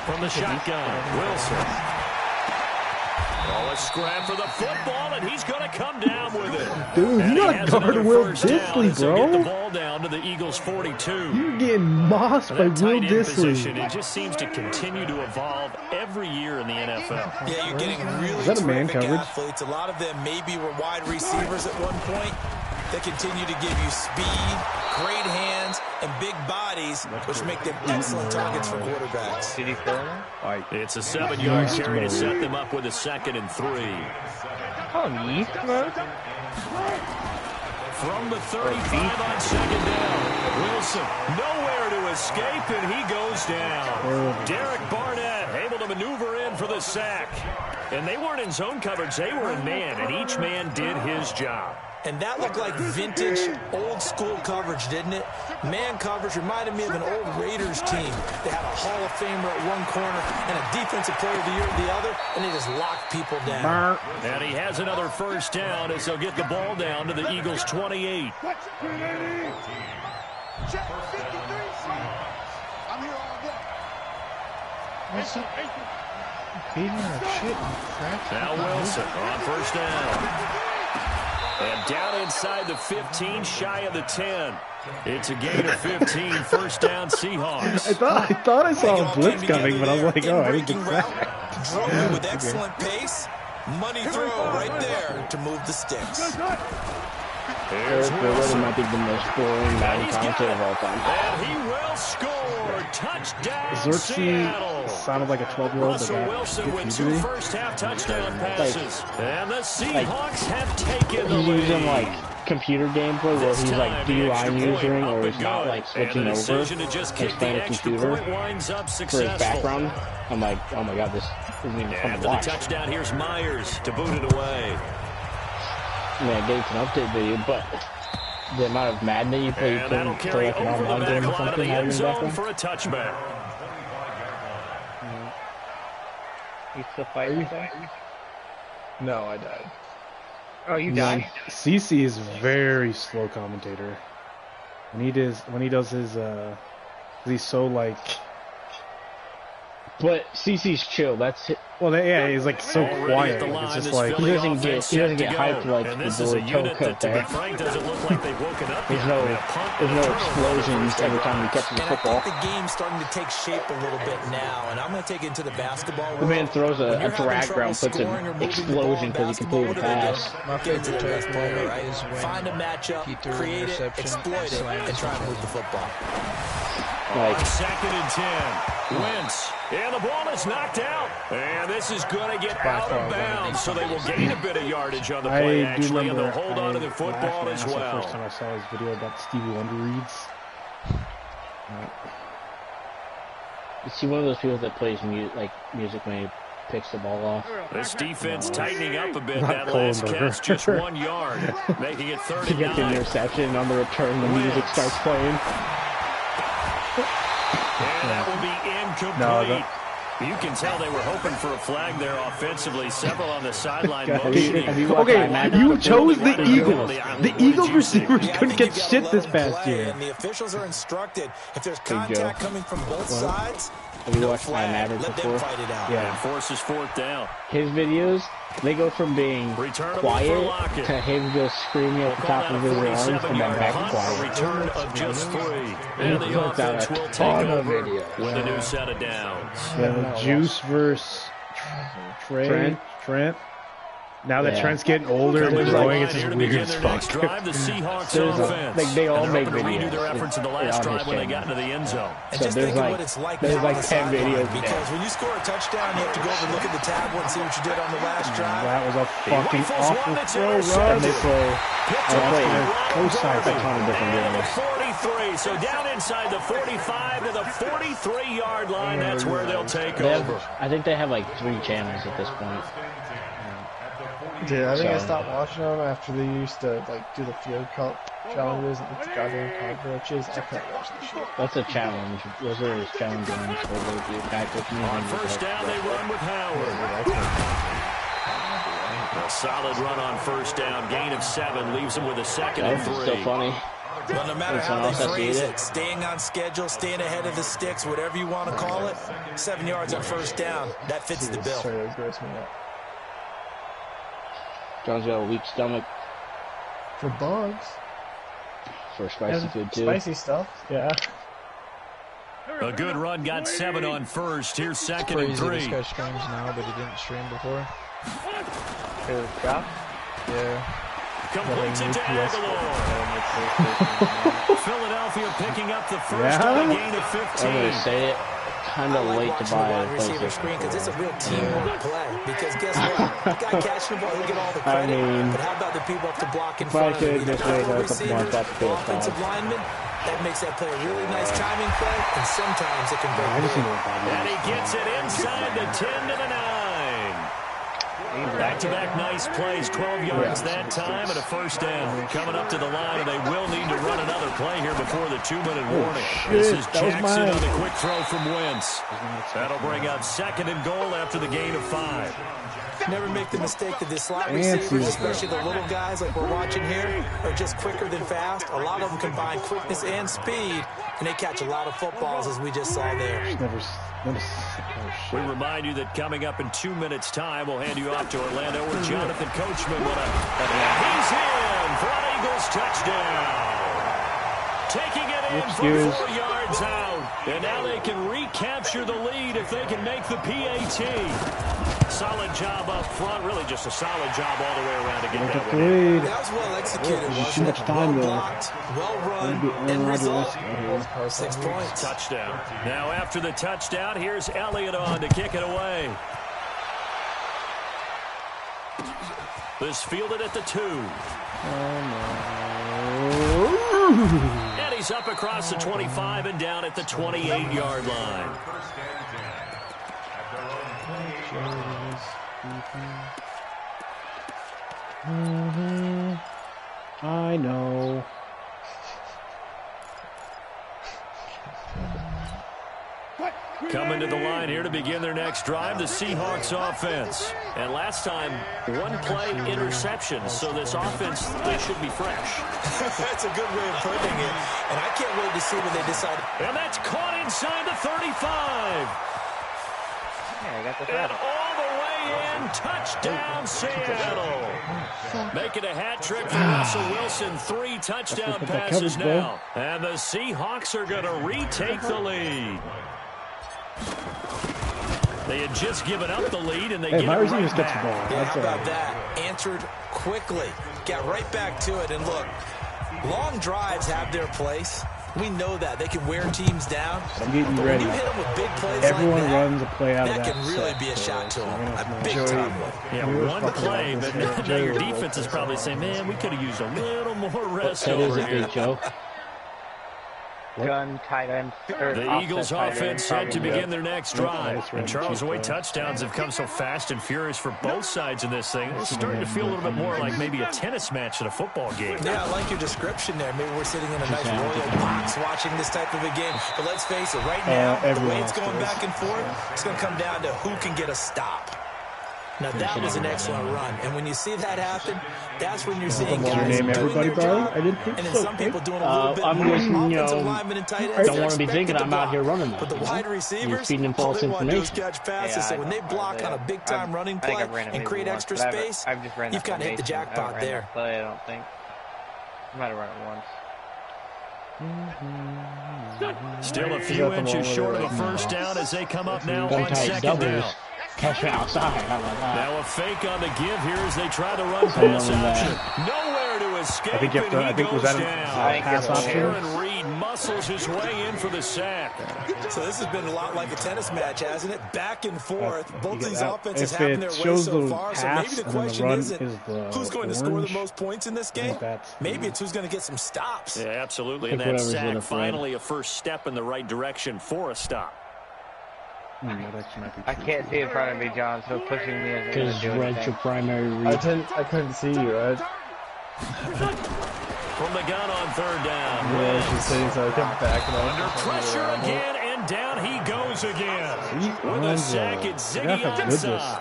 From the shotgun, Wilson. Oh, a scrap for the football, and he's going to come down with it. Dude, and you're not guarding Will Disley, bro. Get the ball down to the Eagles' 42. You're getting mossed by Will Disley. It just seems to continue to evolve every year in the NFL. Yeah, you're getting really terrific athletes. A lot of them maybe were wide receivers at one point. They continue to give you speed, great hands, and big bodies, which make them excellent targets for quarterbacks. Did he throw them? It's a 7-yard carry to set them up with a 2nd and 3. Oh, neat, bro. From the 35 on 2nd down, Wilson nowhere to escape, and he goes down. Derek Barnett able to maneuver in for the sack. And they weren't in zone coverage, they were in man, and each man did his job. And that looked like vintage, old-school coverage, didn't it? Man coverage reminded me of an old Raiders team. They had a Hall of Famer at one corner and a Defensive Player of the Year at the other, and they just locked people down. And he has another first down as they'll get the ball down to the Eagles' 28. Check 53. I'm here all day. What's up? Beating her shit and crap. Now Wilson on first down. And down inside the 15, shy of the 10. It's a gain of 15, first down Seahawks. I thought I saw a blitz coming, but I was like, oh, I didn't get sacked. Drove with excellent pace. Money throw right there to move the sticks. Eric Wilson might be the most boring Madden commentator of all time. And he will score. Touchdown, Xerxes Seattle. sounded like a 12-year-old. Russell Wilson with 2 first-half touchdown passes. And the Seahawks have taken the lead. He's using, like, computer gameplay where he's, like, D-line using or he's not, like, switching over and playing a computer for his background. I'm like, oh, my God, this isn't even fun to watch. The touchdown, here's Myers to boot it away. Yeah, Gates an update video, but the amount of Madden that you play, you can play like an online game or something, having in the background. For a touchback. You still fighting? No, I died. Oh, you died. CC is very slow commentator. When he does his he's so like. But CC's chill. That's it. Well, yeah, he's like so quiet. It's just like he doesn't get hyped like the toe cut there. There's no explosions every time he catches the football. I think the game's starting to take shape a little bit now, and I'm going to take it into the basketball world. The man throws a drag round, puts an explosion because he completed a pass. My favorite turf moment is when find a matchup, create it, exploit it, and try to move the football. Like, second and 10. Wentz. And the ball is knocked out. And this is going to get out of bounds, so they will gain a bit of yardage on the play, actually, and they'll hold on to the football as well. The first time I saw his video about Stevie Wonder reads. Is he one of those people that plays music when he picks the ball off? This defense tightening up a bit. That last catch, just 1 yard, making it 39. To get the interception on the return, the music starts playing. And that will be incomplete. You can tell they were hoping for a flag there offensively. Several on the sideline motioning. Okay, you chose the Eagles. The Eagles receivers couldn't get shit this past year. And the officials are instructed, if there's contact coming from both sides, have you watched my Maverick before? Yeah, and forces fourth down. His videos, they go from being quiet to him just screaming at the top of his lungs and then back to quiet. Return of just 3. And the offense will take over with a new set of downs. Juice versus Trent. Now that Trent's getting older and going, it's just weird as fuck. The Seahawks offense. They all make videos. Redo their efforts in the last drive when they got into the end zone. And just think of what it's like there's like 10 videos. Because when you score a touchdown, you have to go over and look at the tablet and see what you did on the last drive. That was a fucking awful throw, Russ. They play both sides. A ton of different games. 43. So down inside the 45 to the 43-yard line. That's where they'll take over. I think they have like 3 channels at this point. Dude, I think I stopped watching them after they used to like do the field cup challenges and the goddamn cockroaches. I can't watch this shit. That's a challenge. Those are his challenge games where they do back with me. On first down, they run with Howard. A solid run on first down. Gain of 7 leaves him with a second and 3. Still funny. Well, no matter how they phrase it, staying on schedule, staying ahead of the sticks, whatever you want to call it, 7 yards on first down, that fits the bill. John's got a weak stomach. For bugs. For spicy food, too. Spicy stuff, yeah. A good run, got 7 on first. Here's second and 3. This guy streams now, but he didn't stream before. Yeah. Completes it to Aguilar. Philadelphia picking up the first on a gain of 15. I'm going to say it. Kind of late to buy a receiver screen because it's a real teamwork play. Because guess what? The guy catching the ball, he'll get all the credit. But how about the people up the block in front of him? Either receiver, offensive lineman. That makes that play a really nice timing play, and sometimes it can break. And he gets it inside the 10 to the 9. Back-to-back nice plays, 12 yards that time and a first down. Coming up to the line, and they will need to run another play here before the 2-minute warning. This is Jackson on the quick throw from Wentz. That'll bring up 2nd and goal after the gain of 5. Never make the mistake that the slot receivers, especially the little guys like we're watching here, are just quicker than fast. A lot of them combine quickness and speed, and they catch a lot of footballs, as we just saw there. We remind you that coming up in 2 minutes' time, we'll hand you off to Orlando where Jonathan Coachman will he's in for an Eagles touchdown. Taking it in for 4 yards out. And now they can recapture the lead if they can make the PAT. Solid job up front. Really just a solid job all the way around to get that one. That was well executed, wasn't it? Well blocked, well run, end result. 6 points. Touchdown. Now after the touchdown, here's Elliott on to kick it away. This fielded at the 2. And he's up across the 25 and down at the 28-yard line. I know. Coming to the line here to begin their next drive, the Seahawks offense. And last time, 1 play interception. So this offense, they should be fresh. That's a good way of putting it. And I can't wait to see when they decide. And that's caught inside the 35. And all the way in, touchdown Seattle. Making a hat trick for Russell Wilson. 3 touchdown passes now. And the Seahawks are going to retake the lead. They had just given up the lead, and they get it right back. Yeah, how about that? Answered quickly. Got right back to it. And look, long drives have their place. We know that. They can wear teams down. I'm getting ready. When you hit them with big plays Everyone like runs a play out of that. That can really be a shot to them. A big-time one. Yeah, 1 play, but now your defense is probably saying, man, we could have used a little more rest over here. That is a big joke. Gun, tight end. The Eagles offense set to begin their next drive. And Charles, the way touchdowns have come so fast and furious for both sides in this thing, it's starting to feel a little bit more like maybe a tennis match than a football game. Yeah, I like your description there. Maybe we're sitting in a nice royal box watching this type of a game. But let's face it, right now, the way it's going back and forth, it's going to come down to who can get a stop. Now, that was an excellent run. And when you see that happen, that's when you're seeing guys doing their job. And then some people doing a little bit more. Offensive linemen and tight ends, don't want to be thinking I'm out here running them. But the wide receivers, feeding them false all they want to do is information. catch passes. So when they block on a big-time running play and create extra space, you've kind of hit the jackpot there. I don't think. I might have run it once. Still a few inches short of a first down as they come up now on 2nd down. Catch me outside. How about that? Now a fake on the give here as they try to run pass option. Nowhere to escape. I think was that a pass option? Aaron Reed muscles his way in for the sack. So this has been a lot like a tennis match, hasn't it? Back and forth. Both these offenses having their way so far. So maybe the question isn't who's going to score the most points in this game. Maybe it's who's going to get some stops. Yeah, absolutely. And that sack finally a first step in the right direction for a stop. I can't see in front of me, John, so pushing me isn't going to do anything. Red's your primary read. I couldn't see you, Ed. From the gun on 3rd down. Yeah, she's saying so I kept backing up. Under pressure again, and down he goes again. With a sack, it's Ziggy Ansah.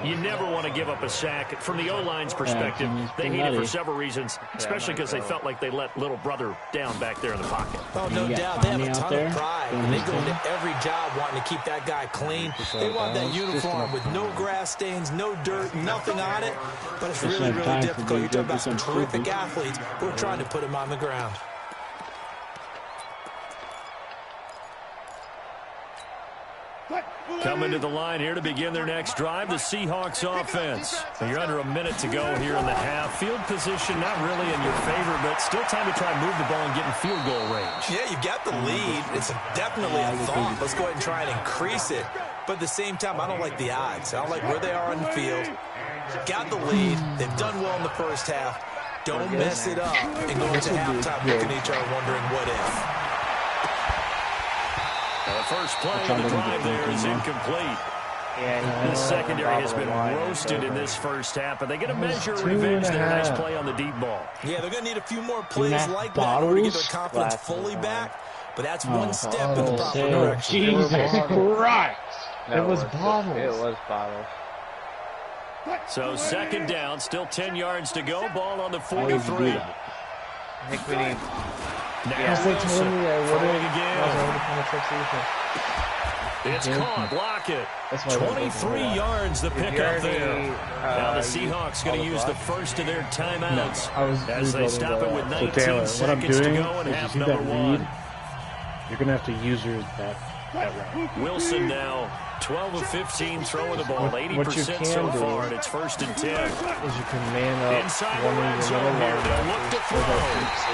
You never want to give up a sack. From the O-line's perspective, they need it for several reasons, especially because they felt like they let little brother down back there in the pocket. Oh, no doubt. They have a ton of pride. And they go into every job wanting to keep that guy clean. They want that uniform with no grass stains, no dirt, nothing on it. But it's really, really difficult. You're talking about some terrific athletes who are trying to put him on the ground. Coming to the line here to begin their next drive, the Seahawks offense. You're under a minute to go here in the half. Field position not really in your favor, but still time to try and move the ball and get in field goal range. Yeah, you've got the lead. It's definitely a thought. Let's go ahead and try and increase it. But at the same time, I don't like the odds. I don't like where they are on the field. Got the lead. They've done well in the first half. Don't mess it up and go into halftime looking at each other wondering what if. The first play of the drive there is incomplete. Yeah, the secondary has been roasted in this first half, but they get a measure of revenge their nice play on the deep ball. Yeah, they're going to need a few more plays like that in order to get their confidence fully back, but that's one step in the proper direction. Jesus Christ! It was bottles. It was bottles. So second down, still 10 yards to go. Ball on the 43. I think we need... Because they told me I wouldn't. It's caught. Block it. 23 yards the pickup there. Now the Seahawks going to use the first of their timeouts as they stop it with 19 seconds to go in half number one. You're going to have to use that route. Wilson now 12 of 15 throwing the ball, 80% so far, and it's 1st and 10. Is you can man up inside the red zone here. They'll look to throw.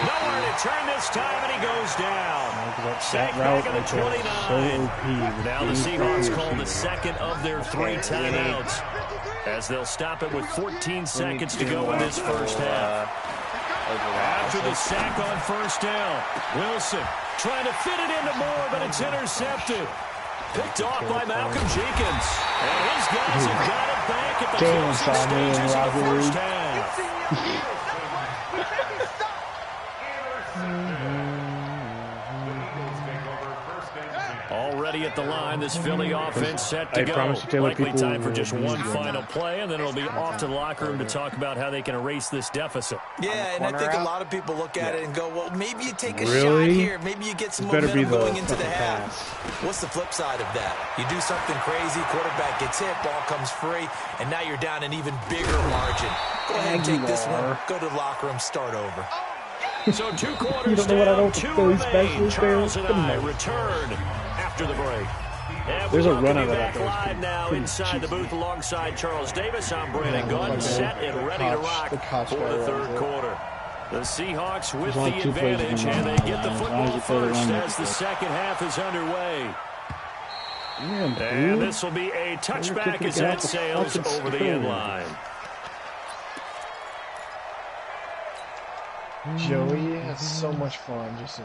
Nowhere to turn this time, and he goes down. Sack back at the 29. Now the Seahawks call the second of their 3 timeouts as they'll stop it with 14 seconds to go in this first half. After the sack on first down, Wilson trying to fit it into Moore, but it's intercepted. Picked off by Malcolm Jenkins. And his guys have got it back at the closing stages of the first half. Already at the line, this Philly offense set to go. Likely time for just one final play, and then it'll be off to the locker room to talk about how they can erase this deficit. Yeah, and I think a lot of people look at it and go, well, maybe you take a shot here. Maybe you get some momentum going into the half. What's the flip side of that? You do something crazy, quarterback gets hit, ball comes free, and now you're down an even bigger margin. Go ahead and take this one, go to the locker room, start over. So 2 quarters down, 2 remain. Charles and I return after the break. And there's a run out of that. Live now inside the booth alongside Charles Davis. I'm Brandon Gunn, set and ready to rock for the third quarter. The Seahawks with the advantage, and they get the football first as the second half is underway. And this will be a touchback as that sails over the end line. Joey has so much fun just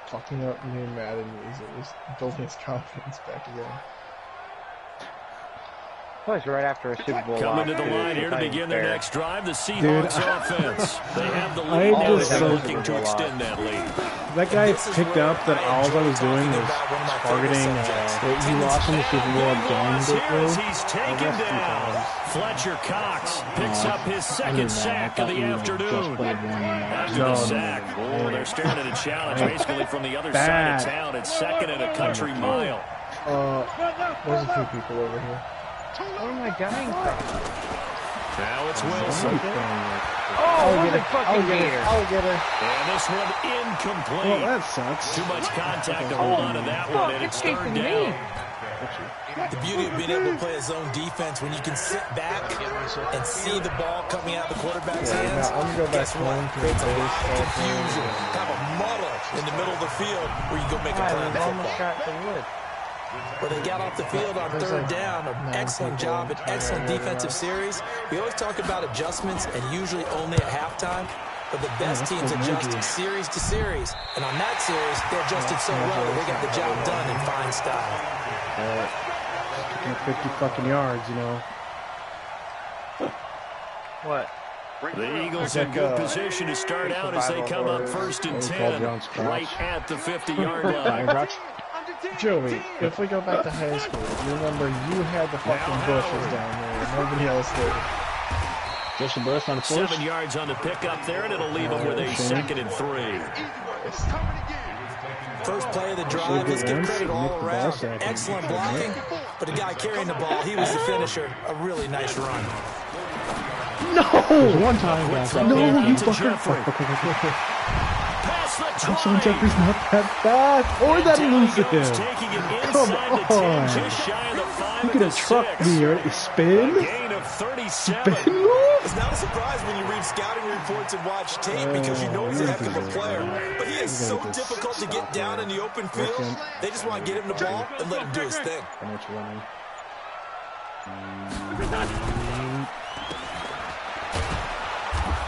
fucking up new Madden music, just building his confidence back again. Well, it's right after a Super Bowl. Coming to the line here to begin their next drive, the Seahawks offense. They have the lead now, they're looking to extend that lead. That guy picked up that all I was doing was targeting. He lost in the Super Bowl again. He's taken down. Fletcher Cox picks up his second sack of the afternoon. After the sack, they're staring at a challenge basically from the other side of town. It's second and a country mile. There's a few people over here. What am I dying from? Now it's Wilson. I'll get it. And this one incomplete. Well, that sucks. Too much contact to hold on to that one, and it's third down. The beauty of being able to play a zone defense when you can sit back and see the ball coming out of the quarterback's hands. Guess what? Creates a lot of confusion, kind of a muddle in the middle of the field where you go make a play on the football. But they got off the field on third down. An excellent job, an excellent defensive series. We always talk about adjustments and usually only at halftime. But the best teams adjust series to series. And on that series, they adjusted so well that they got the job done in fine style. 50 fucking yards, you know. What? The Eagles in good position to start out as they come up 1st and 10, right at the 50-yard line. Joey, if we go back to high school, remember you had the fucking bushes down there. Nobody else did. Just a burst on the first. 7 yards on the pickup there, and it'll leave them with a 2nd and 3. First play of the drive, let's give credit all around. Excellent blocking, but the guy carrying the ball, he was the finisher. A really nice run. No! One time, no, you fucker. Alshon Jeffrey's not that fast, or that elusive. Come on. You could have trucked me, right? Spin? Spin move? It's not a surprise when you read scouting reports and watch tape because you know he's a heck of a player. But he is so difficult to get down in the open field. They just want to get him the ball and let him do his thing.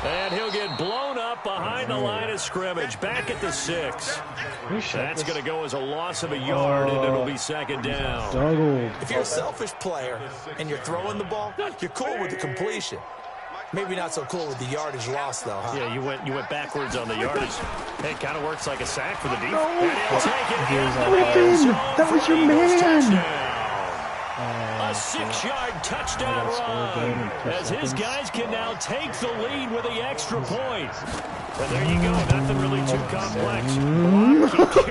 And he'll get blown up up behind the line of scrimmage, back at the 6. That's going to go as a loss of a yard, and it'll be second down. If you're a selfish player and you're throwing the ball, you're cool with the completion. Maybe not so cool with the yardage loss, though, huh? Yeah, you went backwards on the yardage. Hey, it kind of works like a sack for the defense. That was your man. A 6-yard touchdown run as his guys can now take the lead with the extra point. And there you go. Nothing really too complex.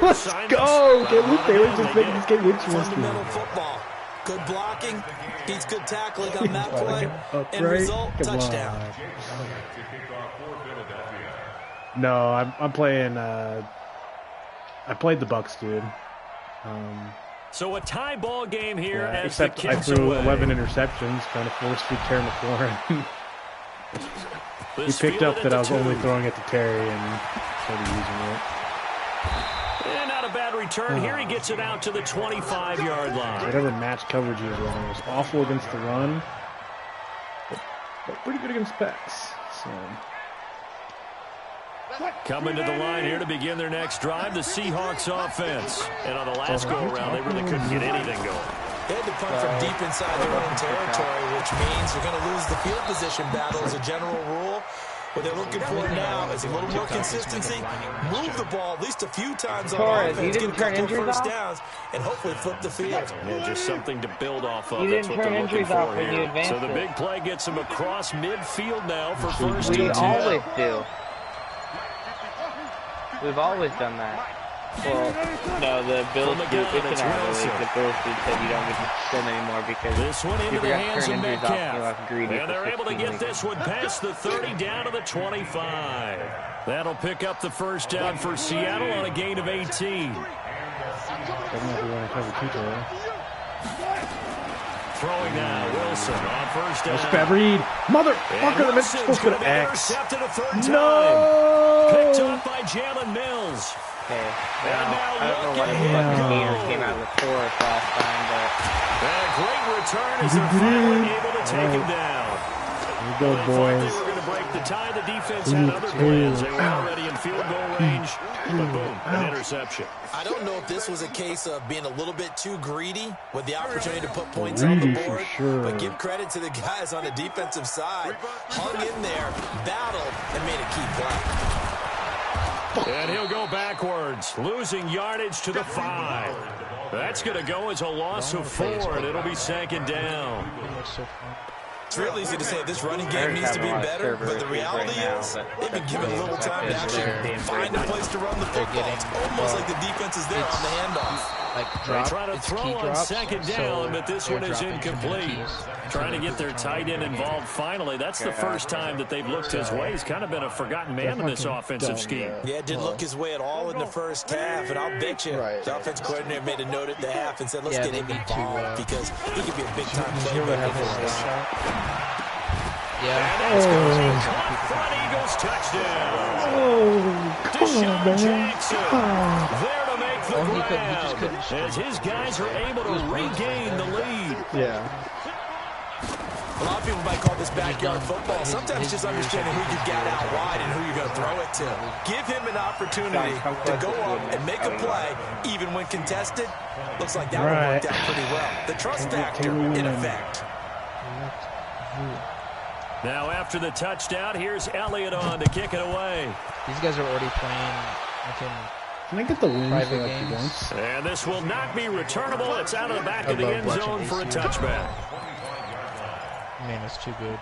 Let's go. Taylor just making this game interesting. Fundamental football. Good blocking, beats good tackling on that play, and result, touchdown. No, I'm playing, I played the Bucks, dude. So a tie ball game here as except the I kicks threw away. 11 interceptions, trying to force feed Terry McLaurin. He picked up that I was only throwing it to Terry and started using it. And not a bad return here. He gets it out to the 25-yard line. Whatever match coverage he was running was awful against the run, but pretty good against pass. So. Coming to the line here to begin their next drive, the Seahawks offense. And on the last go-around, they really couldn't get anything going. They had to punt from deep inside their own territory, which means they're going to lose the field position battle as a general rule. What they're looking for now is a little more consistency, move the ball at least a few times on offense, get a couple of first downs, and hopefully flip the field. Yeah, just something to build off of. That's what they're looking for here. So the big play gets them across midfield now for first and 10. We always do. We've always done that. Well, no, the Bills do. It's in our league. The Bills do said you don't get to spin anymore because this one into the hands of Metcalf. And they're able to get this one past the 30 down to the 25. That'll pick up the first down for Seattle on a gain of 18. Throwing now, Wilson on first down. Spad Reed. Motherfucker, the supposed to go to X. No! Picked up by Jalen Mills. Okay, well, I don't know why the fucking gainer came out with Forrest last time, but... And a great return as they're finally able to take him down. Here we go, boys. They were going to break the tie. The defense had other plans. They were already in field goal range. But boom, an interception. I don't know if this was a case of being a little bit too greedy with the opportunity to put points on the board. But give credit to the guys on the defensive side. Hung in there, battled, and made a key play. And he'll go backwards, losing yardage to the 5. That's going to go as a loss of 4, and it'll be second down. It's real easy to say this running game needs to be better, but the reality is they've been given a little time to actually find a place to run the football. It's almost like the defense is there on the handoff. They try to throw on second down, but this one is incomplete. Trying to get their tight end involved finally. That's the first time that they've looked his way. He's kind of been a forgotten man in this offensive scheme. Yeah, it didn't look his way at all in the first half, and I'll bet you the offense coordinator made a note at the half and said, let's get him involved because he could be a big-time playmaker for us. Front Eagles touchdown. Come on, man. Jackson there to make the grab as his guys are able to regain the lead. Yeah. A lot of people might call this backyard football. Sometimes just understanding who you got out wide and who you're going to throw it to. Give him an opportunity to go up and make a play, even when contested. Looks like that one worked out pretty well. The trust factor in effect. Now after the touchdown, here's Elliott on to kick it away. These guys are already playing Can I get the win for games? once? And this will not be returnable. It's out of the back of the end zone for a touchback. Man, it's too good.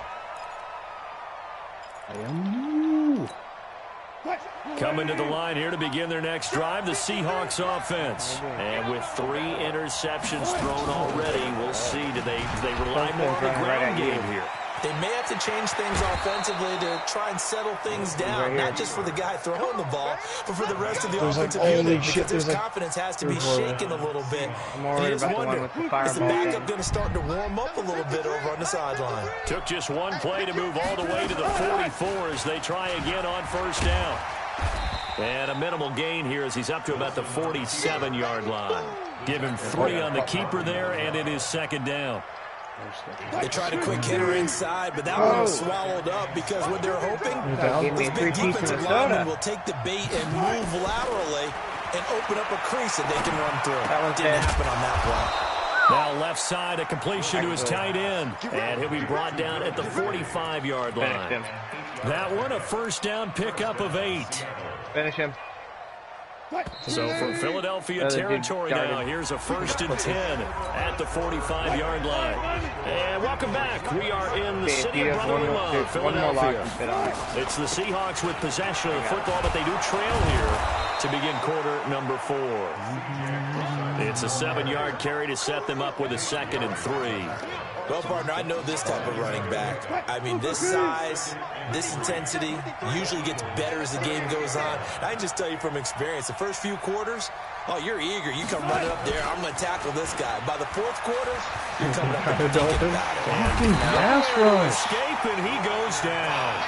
Coming to the line here to begin their next drive, the Seahawks offense. And with 3 interceptions thrown already, we'll see. Do they rely more on the ground game here? They may have to change things offensively to try and settle things down, not just for the guy throwing the ball, but for the rest of the offensive unit, because his confidence has to be shaken a little bit. And you just wonder, is the backup going to start to warm up a little bit over on the sideline? Took just one play to move all the way to the 44 as they try again on first down. And a minimal gain here as he's up to about the 47-yard line. Give him 3 on the keeper there, and it is second down. They tried a quick hitter inside, but that one was swallowed up because what they're hoping, this big defensive lineman will take the bait and move laterally and open up a crease that they can run through. That didn't happen on that play. Now left side, a completion to his tight end. And he'll be brought down at the 45-yard line. That one, a first down pickup of 8. Finish him. So from Philadelphia territory now, here's a 1st and 10 at the 45-yard line. And welcome back. We are in the city of brotherly love, Philadelphia. It's the Seahawks with possession of the football, but they do trail here to begin quarter number 4. It's a 7-yard carry to set them up with a 2nd and 3. Well, partner, I know this type of running back. I mean, this size, this intensity usually gets better as the game goes on. I can just tell you from experience, the first few quarters, oh, you're eager. You come running up there. I'm going to tackle this guy. By the 4th quarter, you're coming up and thinking about it. Escape, and he goes down.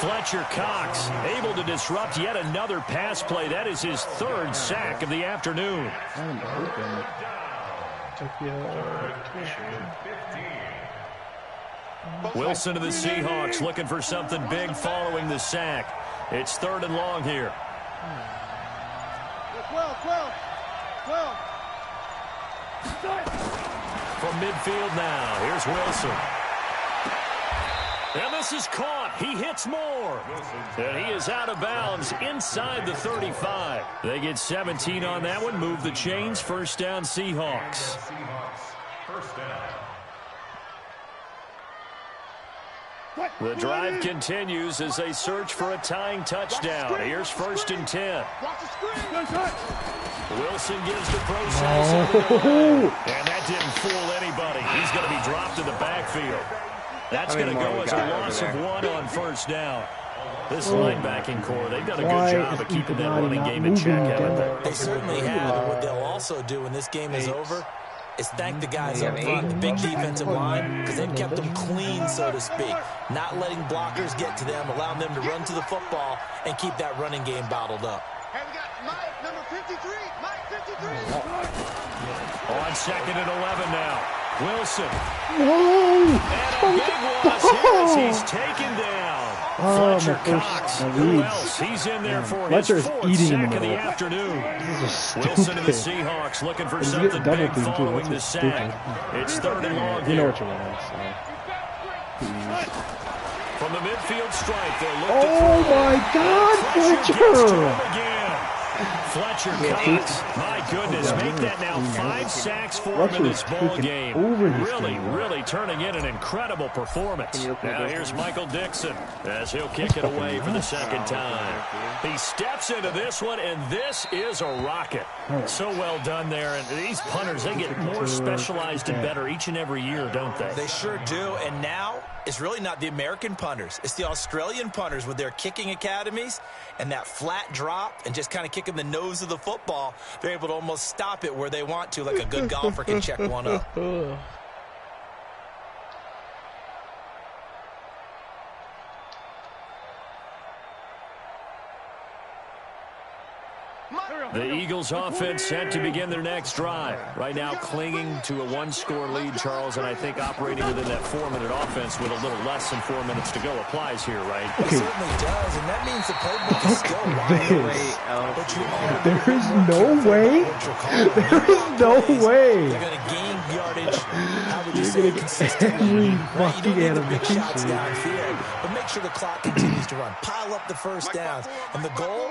Fletcher Cox able to disrupt yet another pass play. That is his 3rd sack of the afternoon. Wilson to the Seahawks looking for something big following the sack. It's 3rd and long here. From midfield now, here's Wilson. And this is caught. He hits more. And he is out of bounds inside the 35. They get 17 on that one. Move the chains. First down, Seahawks. The drive continues as they search for a tying touchdown. Here's 1st and 10. Wilson gives the process. And that didn't fool anybody. He's going to be dropped in the backfield. That's going to go as a loss of 1 on 1st down. This linebacking core, they've done a good job of keeping that running game in check, haven't they? They certainly have. And what they'll also do when this game is over is thank the guys up front, the big defensive line, because they've kept them clean, so to speak. Not letting blockers get to them, allowing them to run to the football and keep that running game bottled up. Hey, we got Mike, number 53. Mike, 53. On 2nd and 11 now. Wilson. Whoa! And a big loss here as he's taken down. Fletcher Cox. Who else? He's in there for his 4th sack of the afternoon. Wilson and the Seahawks looking for something big following the sack. It's 3rd and long here. From the midfield stripe, they'll look to throw. Oh my God, Fletcher! Fletcher Cox, my goodness, make that now 5 sacks for him in this ball game. Really turning in an incredible performance. Now here's Michael Dixon as he'll kick it away for the 2nd time. He steps into this one, and this is a rocket. So well done there. And these punters, they get more specialized and better each and every year, don't they? They sure do. And now it's really not the American punters. It's the Australian punters with their kicking academies and that flat drop and just kind of kicking the nose of the football. They're able to almost stop it where they want to, like a good golfer can check one up. The Eagles offense set to begin their next drive. Right now clinging to a 1-score lead, Charles, and I think operating within that 4-minute offense with a little less than 4 minutes to go applies here, right? It certainly does, and that means the playbook is still wide away. There is no way. There is no way. They're going to gain yardage. How would you say consistently? Right? You don't need the big shots downfield, but make sure the clock continues to run. Pile up the first downs, and the goal.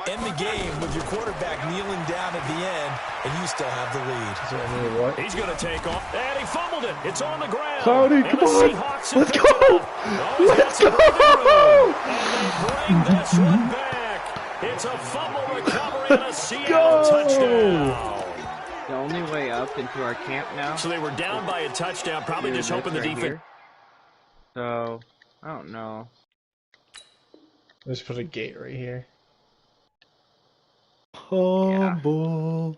End the game with your quarterback kneeling down at the end, and you still have the lead. He's going to take off, and he fumbled it. It's on the ground. Cody, come on. Let's go. Let's go. And they bring this one back. It's a fumble recovery and a Seattle touchdown. The only way up into our camp now. So they were down by a touchdown, probably just hoping the defense. So, I don't know. Let's put a gate right here. Fumble.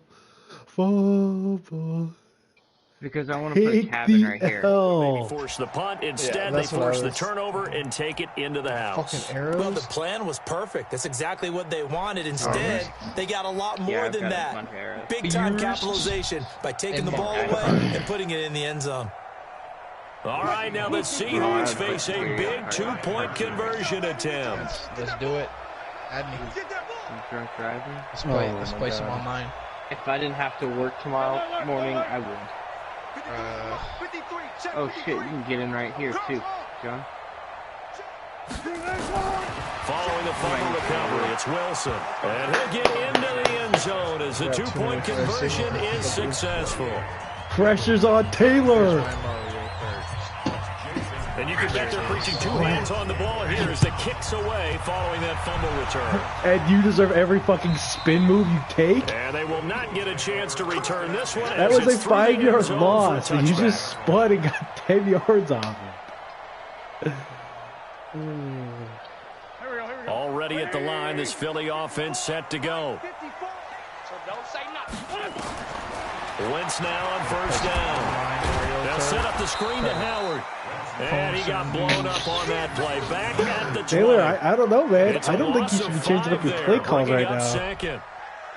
Because I want to put a cabin right here. Maybe force the punt. Instead, they force the turnover and take it into the house. Fucking arrows. Well, the plan was perfect. That's exactly what they wanted. Instead, they got a lot more than that. Big-time capitalization by taking the ball away and putting it in the end zone. All right, now the Seahawks face a big two-point conversion attempt. Let's do it. Add me. Drunk driving. Let's play some online. If I didn't have to work tomorrow morning, I would. Oh shit, you can get in right here too, John. Following the fumble recovery, it's Wilson. And he'll get into the end zone as the two-point conversion is successful. Pressure's on Taylor. And you can bet they're preaching two hands on the ball here as the kicks away following that fumble return. And you deserve every fucking spin move you take. And they will not get a chance to return this one. That was a 5-yard loss, and you just spun and got 10 yards off it. Already at the line, this Philly offense set to go. Wentz now on first down. They'll set up the screen to Howard. And he got blown up on that play. Back at the 20. Taylor, I don't know, man. I don't think you should be changing up your play calls right now. Second.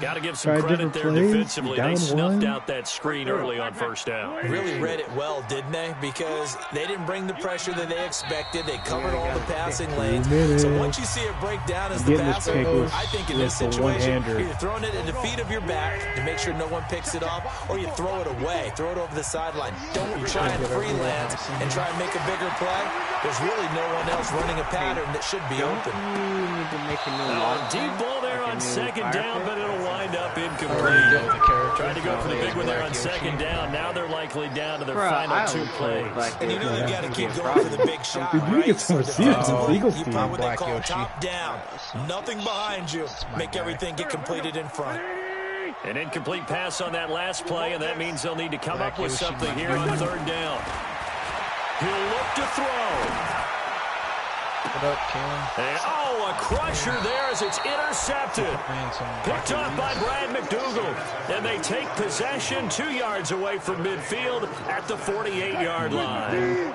Got to give some credit there defensively. They snuffed out that screen early on first down. Really read it well, didn't they? Because they didn't bring the pressure that they expected. They covered all the passing lanes. So once you see it break down as the passer, I think in this situation, you're throwing it at the feet of your back to make sure no one picks it off, or you throw it away, throw it over the sideline. Don't try and freelance and try and make a bigger play. There's really no one else running a pattern that should be open. Deep ball there on second down, but it'll wind up incomplete. Trying to go for the big one there on second down. Now they're likely down to their final two plays. And you know they've got to keep going for the big shot, right? Get some receivers in Eagles You team. put what they call top down. Nothing behind you. Make everything get completed in front. An incomplete pass on that last play, and that means they'll need to come up with something here on third down. He'll look to throw. What up, and, a crusher there as it's intercepted. Picked off by Brad McDougal. And they take possession 2 yards away from midfield at the 48-yard line.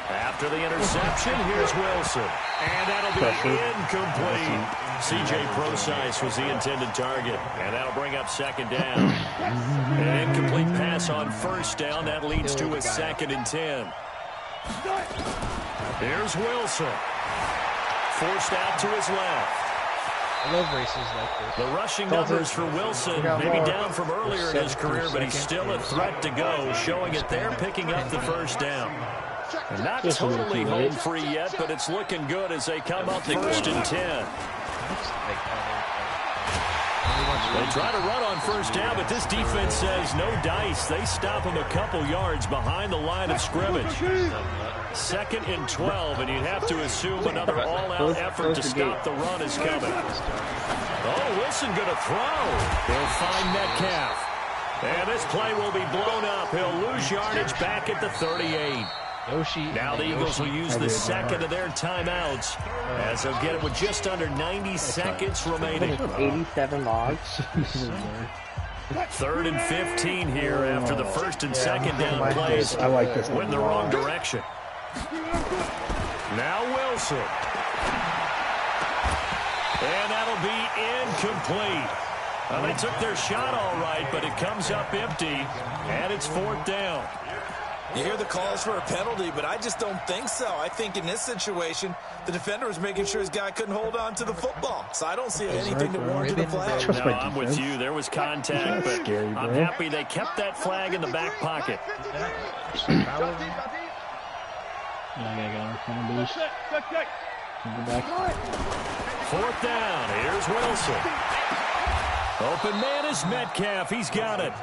After the interception, here's Wilson. And that'll be incomplete. C.J. Procise was the intended target. And that'll bring up second down. An incomplete pass on first down. That leads to a 2nd and 10. Here's Wilson. Forced out to his left. I love races like this. The rushing numbers for Wilson, maybe down from earlier in his career, but he's still a threat to go, showing it there, picking up the first down. And not totally home free yet, but it's looking good as they come up 1st and 10. They try to run on first down, but this defense says no dice. They stop him a couple yards behind the line of scrimmage. 2nd and 12, and you'd have to assume another all-out effort to stop the run is coming. Oh, Wilson going to throw. He'll find Metcalf. And this play will be blown up. He'll lose yardage back at the 38. Now the Eagles will use the 2nd of their timeouts as they'll get it with just under 90 seconds remaining. 87 logs. 3rd and 15 here after the 1st and 2nd down plays. I like this. Went the wrong direction. Now Wilson. And that'll be incomplete. Well, they took their shot all right, but it comes up empty, and it's 4th down. You hear the calls for a penalty, but I just don't think so. I think in this situation, the defender was making sure his guy couldn't hold on to the football. So I don't see anything that warranted a flag. No, I'm with you. There was contact, but I'm happy they kept that flag in the back pocket. Fourth down. Here's Wilson. Open man is Metcalf. He's got it.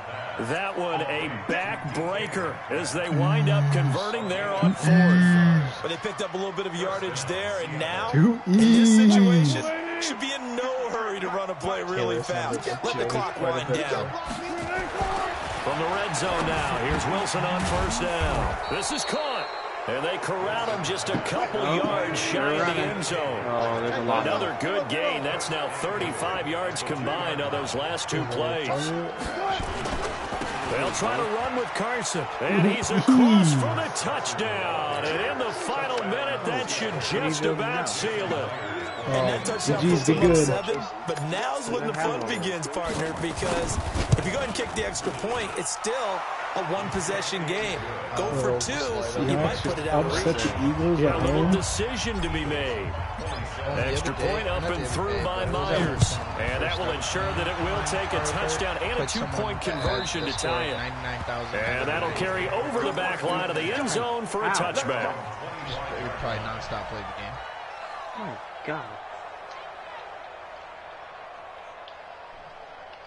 That one a backbreaker as they wind up converting there on 4th. But they picked up a little bit of yardage there, and now, in this situation, should be in no hurry to run a play really fast. Let the clock wind down. From the red zone now, here's Wilson on first down. This is caught. And they corral him just a couple yards shy of the end zone. Another good gain. That's now 35 yards combined on those last 2 plays. They'll try to run with Carson. And he's across for the touchdown. And in the final minute, that should just about seal it. And that touchdown puts them up 7, but now's when the fun begins, partner, because if you go ahead and kick the extra point, it's still a one-possession game. Go for 2, you might put it out of reach. A little decision to be made. Extra point up and through by Myers. And that will ensure that it will take a touchdown and a 2-point conversion to tie it. And that'll carry over the back line of the end zone for a touchback. It would probably non-stop play the game. Oh, God.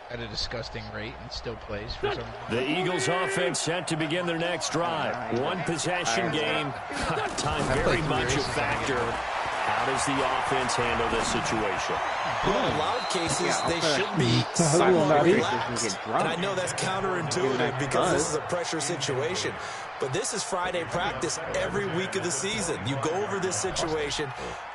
At a disgusting rate and still plays for some reason. The Eagles offense set to begin their next drive. One possession game. Time very much a factor. How does the offense handle this situation? Well, in a lot of cases, they should be somewhat relaxed. And I know that's counterintuitive because this is a pressure situation. But this is Friday practice every week of the season. You go over this situation,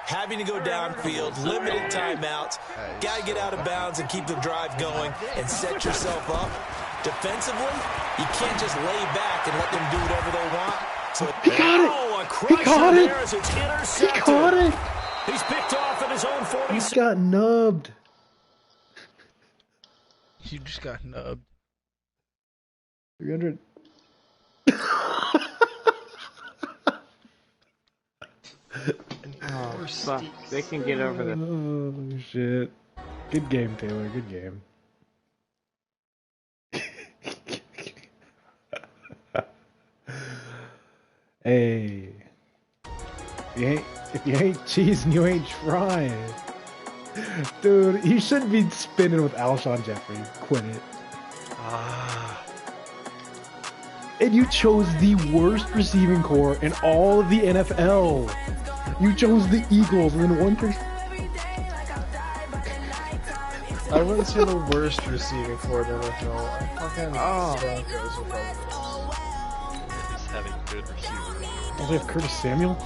having to go downfield, limited timeouts, got to get out of bounds and keep the drive going and set yourself up. Defensively, you can't just lay back and let them do whatever they want. So he got it! He caught it! He caught it! He's picked off at his own 40. He got nubbed. You just got nubbed. 300. Oh, fuck. They can get over this. Oh, shit. Good game, Taylor. Good game. Hey. If you ain't cheesing, you ain't trying. Dude, you shouldn't be spinning with Alshon Jeffrey. Quit it. And you chose the worst receiving core in all of the NFL. You chose the Eagles and then one person. I wouldn't say the worst receiving core in the NFL. Fucking Broncos are probably Just having good receivers. Oh, they have Curtis Samuel?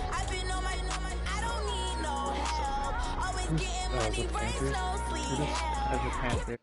Is it the Panthers? Curtis? As a Panther.